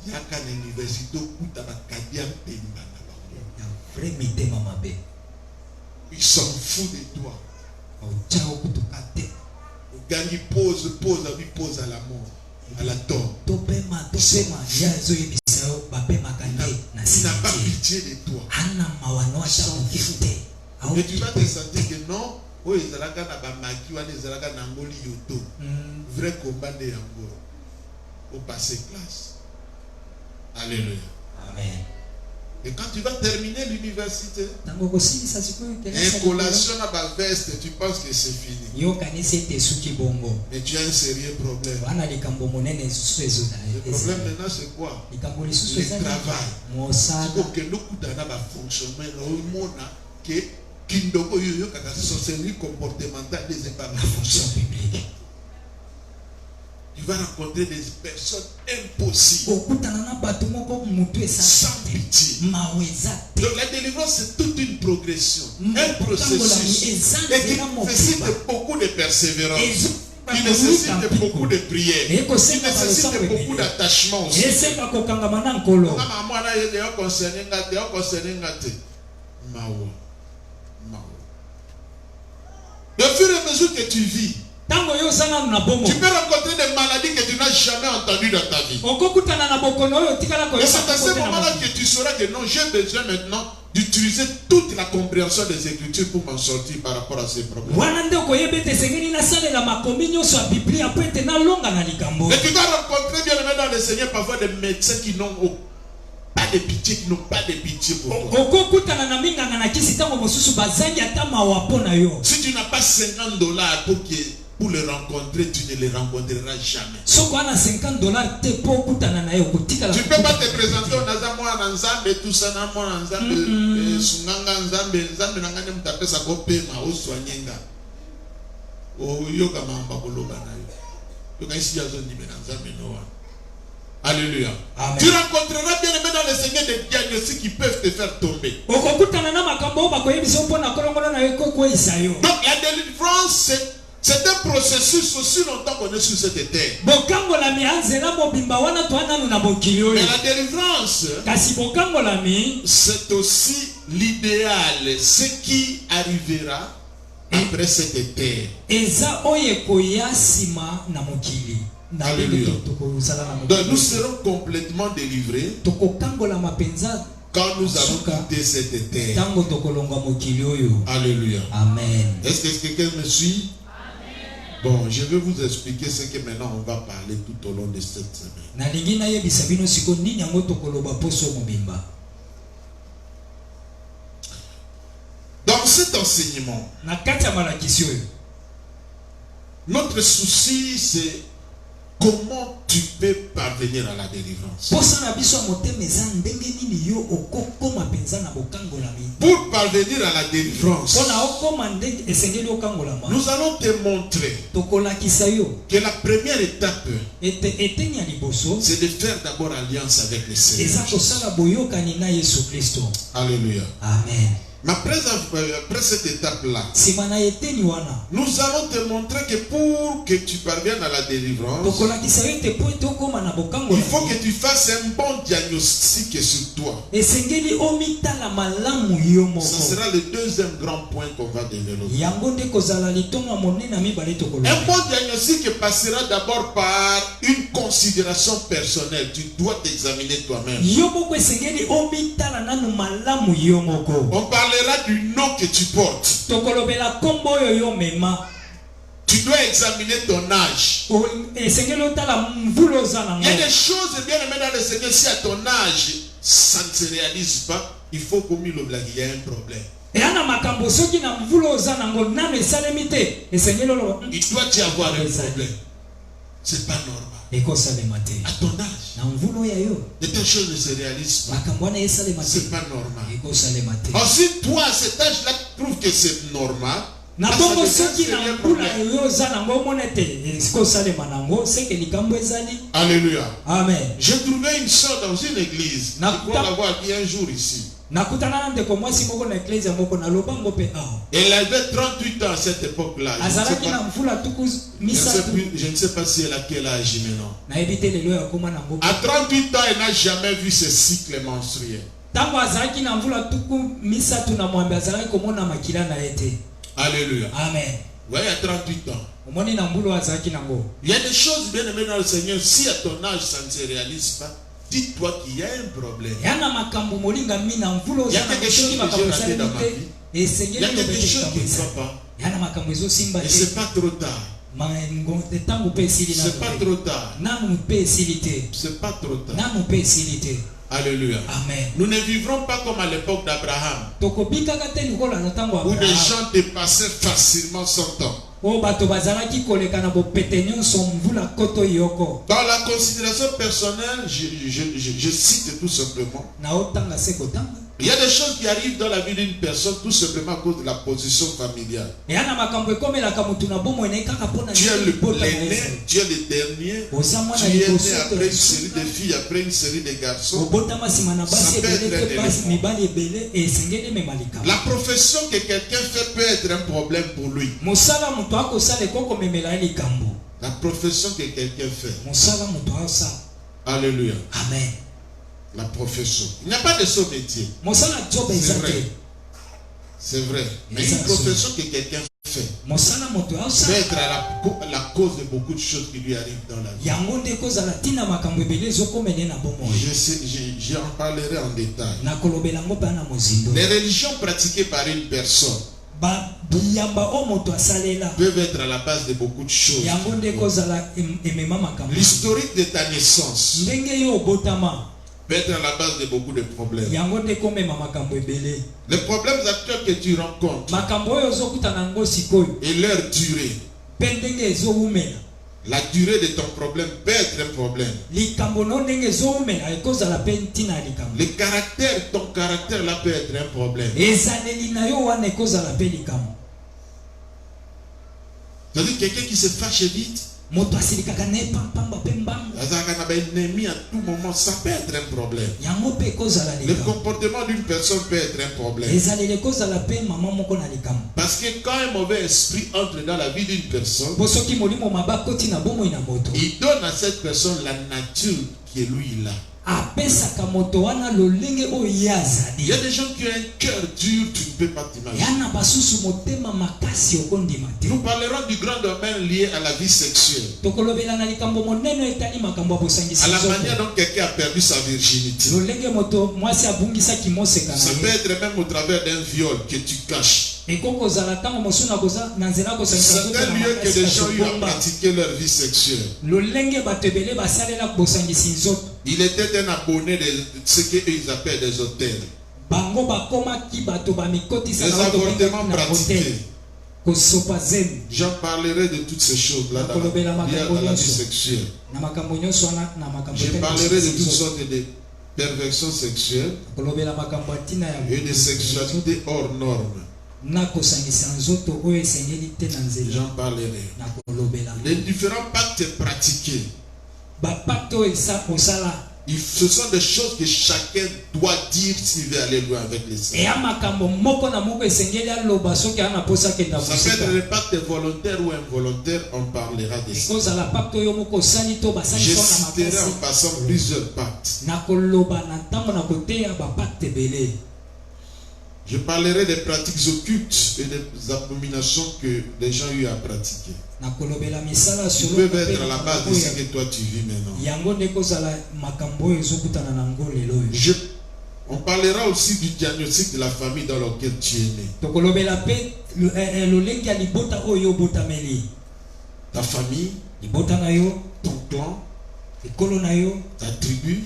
Yaka na université okuta bakadia mpemba na bango. vrai mitema mabe. Ils s'en foutent de toi. otya okutuka te. Ogangi pose à la mort, à la tort. topema ya ezoyebisa yo bapemaka nde na Il n'a pas simitiere. pitié de toi. ana mawano ata moke te. Mais tu vas te sentir que non, oh, ezalaka na bamaki wana ezalaka na ngoli yoto. Vrai combat de yango. Au passé classe. Alléluia. Amen. Et quand tu vas terminer l'université, ntango kosilisa sikoyo incolation à ba veste, tu penses que c'est fini. yokanisi ete esuki bongo. Mais tu as un sérieux problème. wana likambo monene lisusu Le problème maintenant c'est quoi? likambo lisusu Le eza travail. mosala. Il faut que nous kutana ba fonctionnement au monde que kindoko yoyo kaka sorcellerie comportementale des fonction épargnes. publique. Tu vas rencontrer des personnes impossibles, okutana na bato moko mutu sans esa pitié. mawe eza te. Donc la délivrance c'est toute une progression, un processus et qui nécessite beaucoup de persévérance, qui nécessite beaucoup de prière, qui nécessite beaucoup d'attachement aussi. esenga kokangama na nkolo. Au fur et à mesure que tu vis, ntango yo osala na bomo tu peux rencontrer des maladies que tu n'as jamais entendues dans ta vie. okokutana na bokono oyo otikala Et c'est à ce moment-là que tu sauras que non, j'ai besoin maintenant d'utiliser toute la compréhension des Écritures pour m'en sortir par rapport à ces problèmes. wana nde okoyeba ete esengeli nasalela makomi nyonso ya biblia po ete nalonga na likambo. Et tu vas rencontrer bien aimé dans le Seigneur parfois des médecins qui n'ont pas de pitié, qui n'ont pas de pitié pour toi. okokutana na minganga na kisi ntango mosusu bazangi ata mawa mpo na yo. Si tu n'as pas $50 pour le rencontrer, tu ne le rencontreras jamais. soko wana $50 te po okutana na ye okotikala. Tu ne peux pas te présenter au Nazamwa Nzambe, tout ça, Namwa Nzambe, Sunganga Nzambe, Nzambe Nangane Mtapesa Kopema, Oswanyenga. O Yoga Mamba Koloba na yo. Yoga ici Yazon Nibé Nzambe Noa. Alléluia. Amen. Tu rencontreras bien aimé dans le Seigneur des diagnostics qui peuvent te faire tomber. okokutana na makambo oyo bakoyebisa mpo na kolongola na yo ekokweyisa yo. Donc la délivrance, c'est un processus aussi longtemps qu'on est sur cette terre. bokangolami anzela mobimba wana toa nanu na mokili oyo. Mais la délivrance, kasi bokangolami c'est aussi l'idéal, ce qui arrivera après cette terre. eza oyo ekoya nsima na mokili. Alléluia. Donc nous serons complètement délivrés tokokangolama mpenza quand nous allons quitter cette terre. ntango tokolongwa mokili oyo. Alléluia. Amen. Est-ce que quelqu'un me suit? Bon, je vais vous expliquer ce que maintenant on va parler tout au long de cette semaine. nalingi nayebisa bino siko nini yango tokoloba poso mobimba. Dans cet enseignement, na kati ya malakisi oyo notre souci c'est comment tu peux parvenir à la délivrance. Pour parvenir à la délivrance, nous allons te montrer que la première étape, c'est de faire d'abord alliance avec le Seigneur. Alléluia. Amen. Mais après cette étape-là, nous allons te montrer que pour que tu parviennes à la délivrance, il faut que tu fasses un bon diagnostic sur toi. Ça sera le deuxième grand point qu'on va développer. Un bon diagnostic passera d'abord par une considération personnelle. Tu dois t'examiner toi-même. On parlera du nom que tu portes. Tu dois examiner ton âge. Il y a des choses bien aimées dans le Seigneur. Si à ton âge, ça ne se réalise pas, il faut qu'on il y a un problème. Il doit y avoir un problème. C'est pas normal. À ton âge, de telles choses ne se réalisent pas. C'est pas normal. Ensuite, toi, à cet âge-là, tu trouves que c'est normal. Alléluia. Amen. J'ai trouvé une soeur dans une église. Je crois l'avoir dit un jour ici. Elle avait 38 ans à cette époque-là. Je ne sais pas si elle a quel âge maintenant. À 38 ans, elle n'a jamais vu ce cycle menstruel. Alléluia. Amen. Oui, à 38 ans. Il y a des choses bien aimées dans le Seigneur. Si à ton âge ça ne se réalise pas, dis-toi qu'il y a un problème. Il y a quelque chose que j'ai raté dans ma vie. Il y a quelque chose qui ne va pas. Et c'est pas trop tard. C'est pas trop tard. C'est pas trop tard. Alléluia. Amen. Nous ne vivrons pas comme à l'époque d'Abraham, où des gens dépassaient facilement son temps. Dans la considération personnelle, je cite tout simplement. Il y a des choses qui arrivent dans la vie d'une personne tout simplement à cause de la position familiale. Tu es l'aîné, tu es le dernier, tu es né après une série de filles, après une série de garçons. Ça peut être un élément. La profession que quelqu'un fait peut être un problème pour lui. La profession que quelqu'un fait. Alléluia. Amen. La profession. Il n'y a pas de saut métier. C'est vrai. C'est vrai. Mais une profession que quelqu'un fait peut être à la cause de beaucoup de choses qui lui arrivent dans la vie. J'en parlerai en détail. Les religions pratiquées par une personne peuvent être à la base de beaucoup de choses. L'historique de ta naissance peut être à la base de beaucoup de problèmes. Les problèmes actuels que tu rencontres et leur durée, la durée de ton problème peut être un problème. Le caractère, ton caractère là peut être un problème. C'est-à-dire quelqu'un qui se fâche vite. À tout moment, ça peut être un problème. Le comportement d'une personne peut être un problème. Parce que quand un mauvais esprit entre dans la vie d'une personne, il donne à cette personne la nature qui est lui là. Il y a des gens qui ont un cœur dur, tu ne peux pas t'imaginer. Nous parlerons du grand domaine lié à la vie sexuelle. À la manière dont quelqu'un a perdu sa virginité. Ça peut être même au travers d'un viol que tu caches. C'est un lieu que les gens ont pratiqué leur vie sexuelle. Il était un abonné de ce qu'ils appellent des hôtels. Les avortements pratiqués. J'en parlerai de toutes ces choses-là dans la vie sexuelle. Je parlerai de toutes sortes de perversions sexuelles et de sexualité hors normes. J'en parlerai. Les différents pactes pratiqués. Ce sont des choses que chacun doit dire s'il veut aller loin avec les saints. Ça peut être le pacte volontaire ou involontaire, on parlera de ça. Je citerai en passant plusieurs pactes. Je parlerai des pratiques occultes et des abominations que les gens ont eu à pratiquer. Qui peuvent être à la base de ce que toi tu vis maintenant. On parlera aussi du diagnostic de la famille dans laquelle tu es né. Ta famille, ton clan, ta tribu,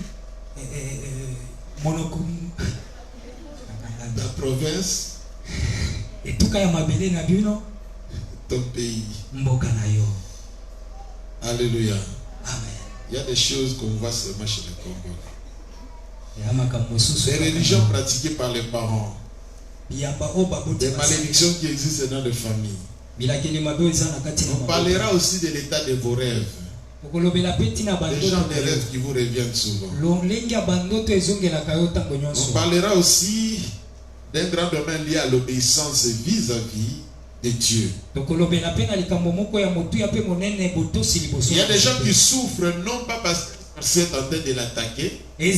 ta province, ton pays. Alléluia. Amen. Il y a des choses qu'on voit seulement chez les Congolais. Les religions pratiquées par les parents. Des malédictions qui existent dans les familles. On parlera aussi de l'état de vos rêves. Les gens des rêves qui vous reviennent souvent. On parlera aussi d'un grand domaine lié à l'obéissance vis-à-vis de Dieu. Il y a des gens qui souffrent non pas parce qu'ils sont en train de l'attaquer, mais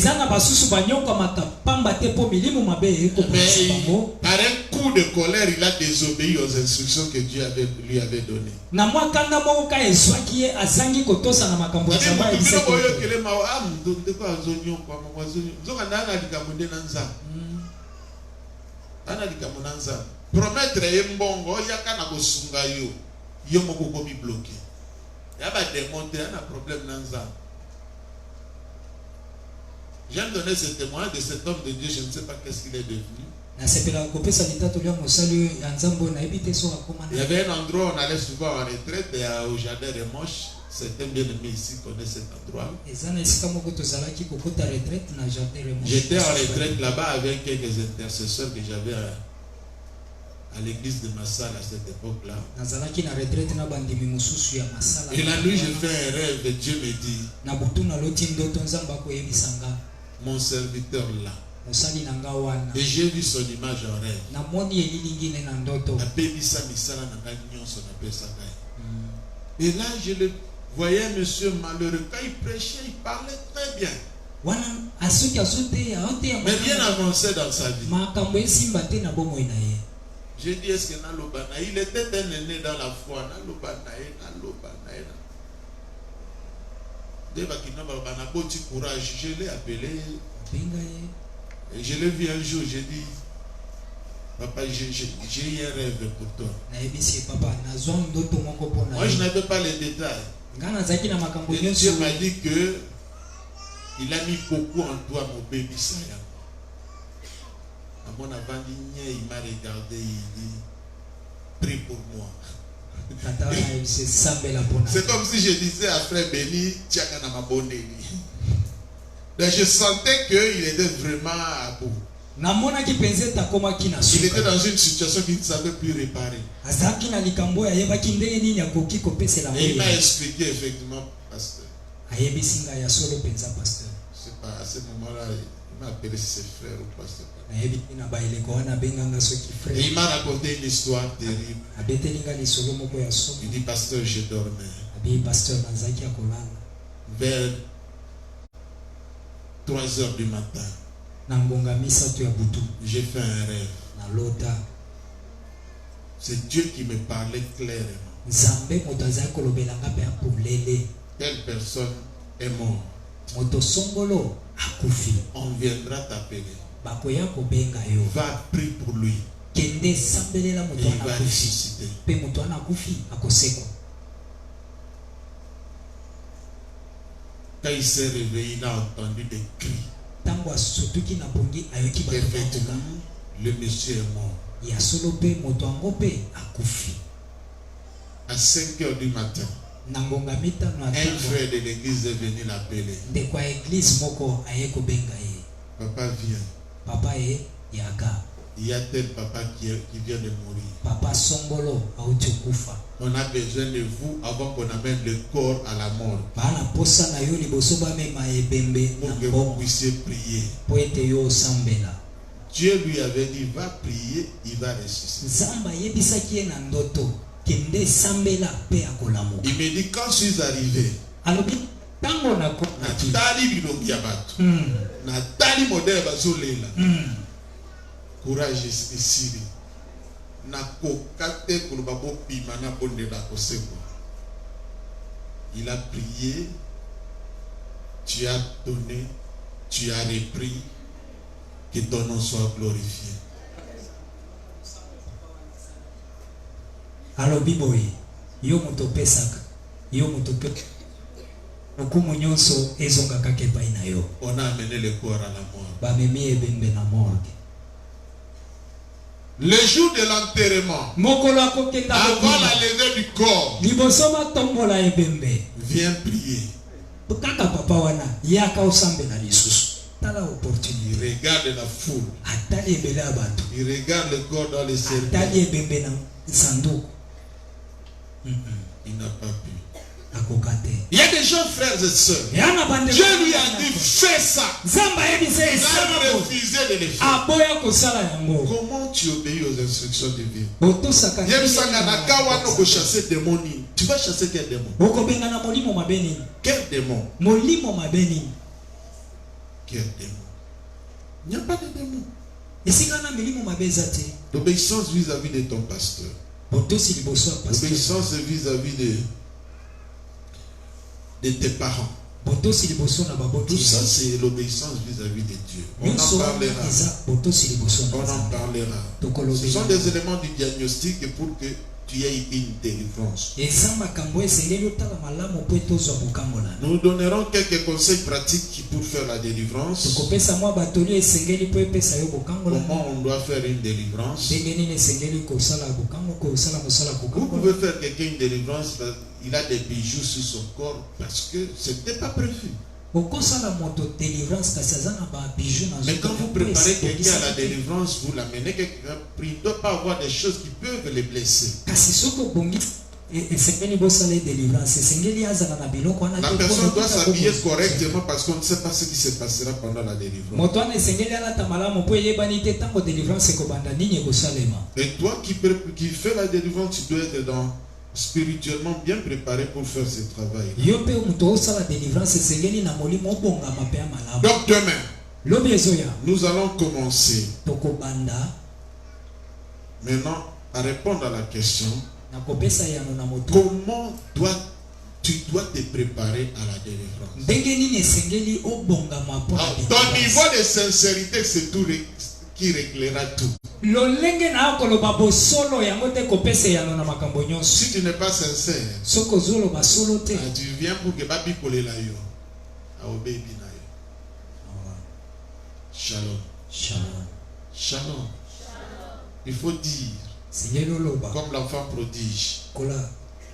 par un coup de colère, il a désobéi aux instructions que Dieu lui avait données. Promettre mbongo yakana kosunga yo moko ko bi bloqué. Ya ba démontrer un problème nanza. J'aime donner ce témoin de cet homme de Dieu, je ne sais pas qu'est-ce qu'il est devenu. Il y avait un endroit où on allait souvent en retraite au jardin des Moches. Certains bien aimés ici connaissent cet endroit. J'étais en retraite là-bas avec quelques intercesseurs que j'avais à l'église de Massal à cette époque-là. Et la nuit, je fais un rêve et Dieu me dit, mon serviteur là. Et j'ai vu son image en rêve. Et là, je le voyais, monsieur malheureux. Quand il prêchait, il parlait très bien. Mais bien avancé dans sa vie. J'ai dit, est-ce que il était un aîné dans la foi. Courage. Je l'ai appelé. Et je l'ai vu un jour. J'ai dit, papa, j'ai eu un rêve pour toi. Moi, je n'avais pas les détails. Et Dieu m'a dit que il a mis beaucoup en toi, mon bébé Sayam. À mon avant-ligne, il m'a regardé, il dit, prie pour moi. C'est comme si je disais à frère Béni, Tiakana Mabondeli. Donc je sentais qu'il était vraiment à bout. Il était dans une situation qu'il ne savait plus réparer. Et il m'a expliqué effectivement, pasteur. C'est pas à ce moment-là, il m'a appelé ses frères ou pasteur. Et il m'a raconté une histoire terrible. Il dit, pasteur, je dormais. Vers 3 heures du matin, j'ai fait un rêve. C'est Dieu qui me parlait clairement. Telle personne est morte. On viendra t'appeler. Va prier pour lui. Et il va ressusciter. Quand il s'est réveillé, il a entendu des cris. Effectivement, le monsieur est mort. À 5 heures du matin, Nangonga mitano un atango. frère de l'église est venu l'appeler. De kwa église moko aye kubenga ye. Papa vient. Papa ye yaka. Il y a tel papa qui vient de mourir. Papa songolo auti kufa. On a besoin de vous avant qu'on amène le corps à la mort. Bana posa na yo liboso ba mema ebembe Pour na que vous bongo. puissiez prier. Po ete yo sambela. Dieu lui avait dit, va prier, il va ressusciter. Zamba yebisaki ye na ndoto kende sambela pe akolamuka. Il me dit, quand je suis arrivé, Alobi tango na ko na ti. Natali bilobi ya bato. Natali modèle bazolela. Courage ici. Nakokate kulubabo pimana bonde la koseko. Il a prié, tu as donné, tu as repris, que ton nom soit glorifié. Alobi boye yo moto pesaka yo moto pe okumu nyonso ezongaka kepai na yo. On a amené le corps à la mort. Bamemi ebembe na morgue. Le jour de l'enterrement, Mokolo akokenda avant la levée du corps, liboso batombola ebembe. viens prier. Kaka papa wana yaka osambela lisusu. Tala Il opportunité. regarde la foule. Atali ebele ya bato. Il regarde le corps dans les cercueils. Atali ebembe na sanduku. Il n'a pas pu. Akokate. Il y a des gens, frères et sœurs. Yana bande. Dieu lui a dit, fais ça. Zamba ebise Il a esama. refusé de le faire. Aboya kosala yango. Comment tu obéis aux instructions divines? Otosaka. Tu vas chasser quel démon? Okobenga na molimo mabeni. Quel démon? Molimo mabeni. Quel démon? Il n'y a pas de démon. Esika na milimo mabeza te. L'obéissance vis-à-vis de ton pasteur. Otosi liboso ya pasteur. L'obéissance vis-à-vis de tes parents. Botosi liboso na Tout baboti. ça, c'est l'obéissance vis-à-vis de Dieu. On en Nyonso parlera. eza botosi liboso On na en Nzambe. parlera. Ce Tokolobi. sont des éléments du diagnostic pour que tu aies une délivrance. Eza makambo esengeli otala malamu po etozwa bokambola. Nous donnerons quelques conseils pratiques pour faire la délivrance. Tokopesa mwa batoli esengeli po epesa yo bokambola. Comment on doit faire une délivrance. Ndenge nini esengeli kosala bokambo kosala mosala Vous kokambola. pouvez faire quelqu'un une délivrance, il a des bijoux sur son corps parce que ce n'était pas prévu. Okosala moto délivrance kasi aza na ba bijou na Mais nzoto. quand vous préparez quelqu'un à la délivrance, vous l'amenez quelque part, il ne doit pas avoir des choses qui peuvent les blesser. Kasi soko bongi esengeli bosala délivrance esengeli azala na biloko wana. La personne doit s'habiller correctement parce qu'on ne sait pas ce qui se passera pendant la délivrance. Moto wana esengeli alata malamu po eyebani te ntango délivrance ekobanda nini ekosalema. Et toi qui fais la délivrance, tu dois être spirituellement bien préparé pour faire ce travail. Yo pe moto osala délivrance esengeli na molimo obongama pe ya malamu. Donc demain, Lobi ezoya nous allons commencer tokobanda maintenant à répondre à la question. na kopesa yano na moto. Comment tu dois te préparer à la délivrance? Ndenge nini esengeli obongama po na Ton délivrance. niveau de sincérité, c'est tout qui réglera tout. Lolenge na akoloba bosolo yango te kopesa yano na makambo nyonso. Si tu n'es pas sincère, Soko zoloba solo te. tu viens pour que babi kolela yo. Aobebi na yo. Shalom. Shalom. Shalom. Il faut dire, Seigneur oloba comme l'enfant prodige, kola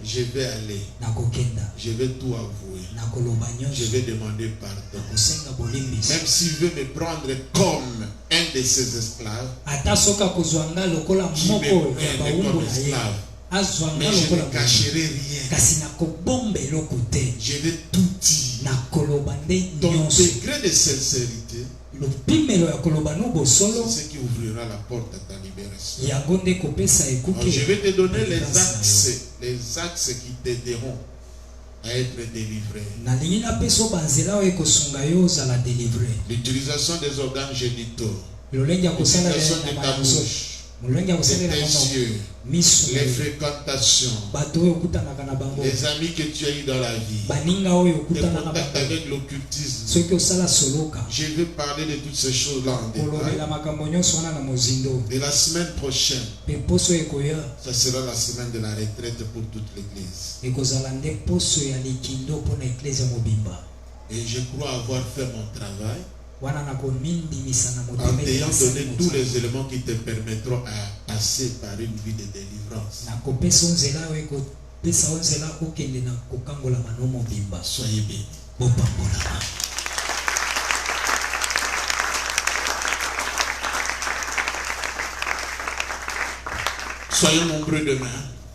je vais aller, na kokenda je vais tout avouer, na koloba je nyonso vais demander pardon. kosenga bolimbisi. Même s'il veut me prendre comme un de ses esclaves, Ata soka kozwanga lokola qui moko me ya prenne baumbu comme na ye. esclave, Azwanga mais je lokola ne cacherai rien. kasi na kobomba eloko te. Je vais tout dire. Na koloba nde Ton nyonso. degré de sincérité, Lopimelo ya koloba no bosolo c'est ce qui ouvrira la porte à ta libération. yango nde kopesa Alors, ekuke. je vais te donner les délivrance axes qui t'aideront à être délivré. na lingi napesa banzela oyo ekosunga yo ozala délivre. L'utilisation des organes génitaux, Lolenge ya kosala l'utilisation na de ta banzo. bouche, Molenge ya de kosala na tes banzo. yeux, Miso. les fréquentations, Bato oyo okutanaka na bango. les amis que tu as eu dans la vie, Baninga oyo les okutanaka na contacts bango. avec l'occultisme. Soki osala soloka. Je vais parler de toutes ces choses-là en détail. Kolobela makambo nyonso wana na mozindo. Et la semaine prochaine, Pe poso ekoya ça sera la semaine de la retraite pour toute l'église. ekozala nde poso ya likindo mpona eklezia mobimba. Et je crois avoir fait mon travail Wana na komindimisa na en motema t'ayant ekasi donné moto. tous les éléments qui te permettront à passer par une vie de délivrance. Na kopesa nzela oyo pesa onzela okende na kokangola manomo bimba. Soyez bénis. Bopambolama. Soyez nombreux demain.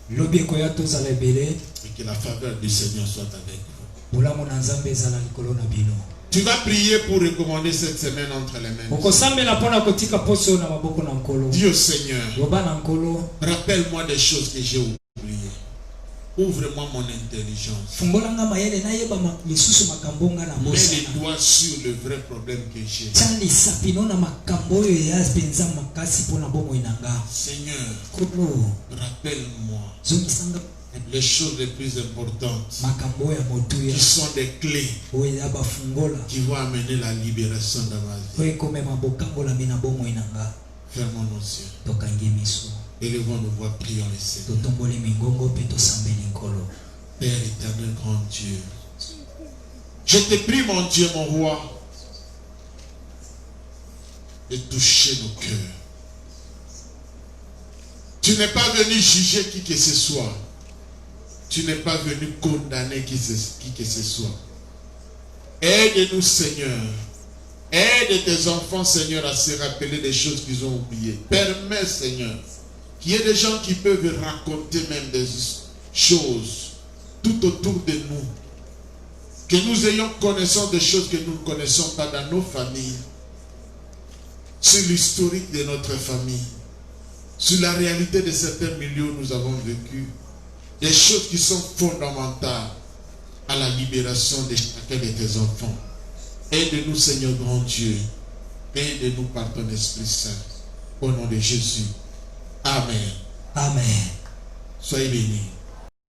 Lobi koya tozala ebele. Et que la faveur du Seigneur soit avec vous. Bolamu na Nzambe ezala likolo na bino. Tu vas prier pour recommander cette semaine entre les mains. Okosambela pona kotika poso na maboko na nkolo. Dis au Seigneur, Loba na nkolo, rappelle-moi des choses que j'ai oubliées. Ouvre-moi mon intelligence. fumbolanga mayele na yeba lisusu makambo nga na Mets bosa. les doigts sur le vrai problème que j'ai. Tali sapino na makambo oyo ya penza makasi pona bomo inanga. Seigneur, Kolo, rappelle-moi zongisanga les choses les plus importantes makambo ya motuya. qui sont des clés Oyo ya bafungola. qui vont amener la libération dans ma vie. Oyo komema bokangola mina bomo inanga. Fermons nos yeux. Tokangi miso. Élevons nos voix, prions le Seigneur. Totomboli mingongo pe tosambeli nkolo. Père éternel, grand Dieu, je te prie, mon Dieu, mon roi, de toucher nos cœurs. Tu n'es pas venu juger qui que ce soit. Tu n'es pas venu condamner qui que ce soit. Aide-nous, Seigneur. Aide tes enfants, Seigneur, à se rappeler des choses qu'ils ont oubliées. Permets, Seigneur, qu'il y ait des gens qui peuvent raconter même des choses tout autour de nous. Que nous ayons connaissance des choses que nous ne connaissons pas dans nos familles. Sur l'historique de notre famille. Sur la réalité de certains milieux où nous avons vécu. Des choses qui sont fondamentales à la libération de chacun de tes enfants. Aide-nous, Seigneur grand Dieu. Aide-nous par ton Esprit Saint. Au nom de Jésus. Amen. Amen. Soyez bénis.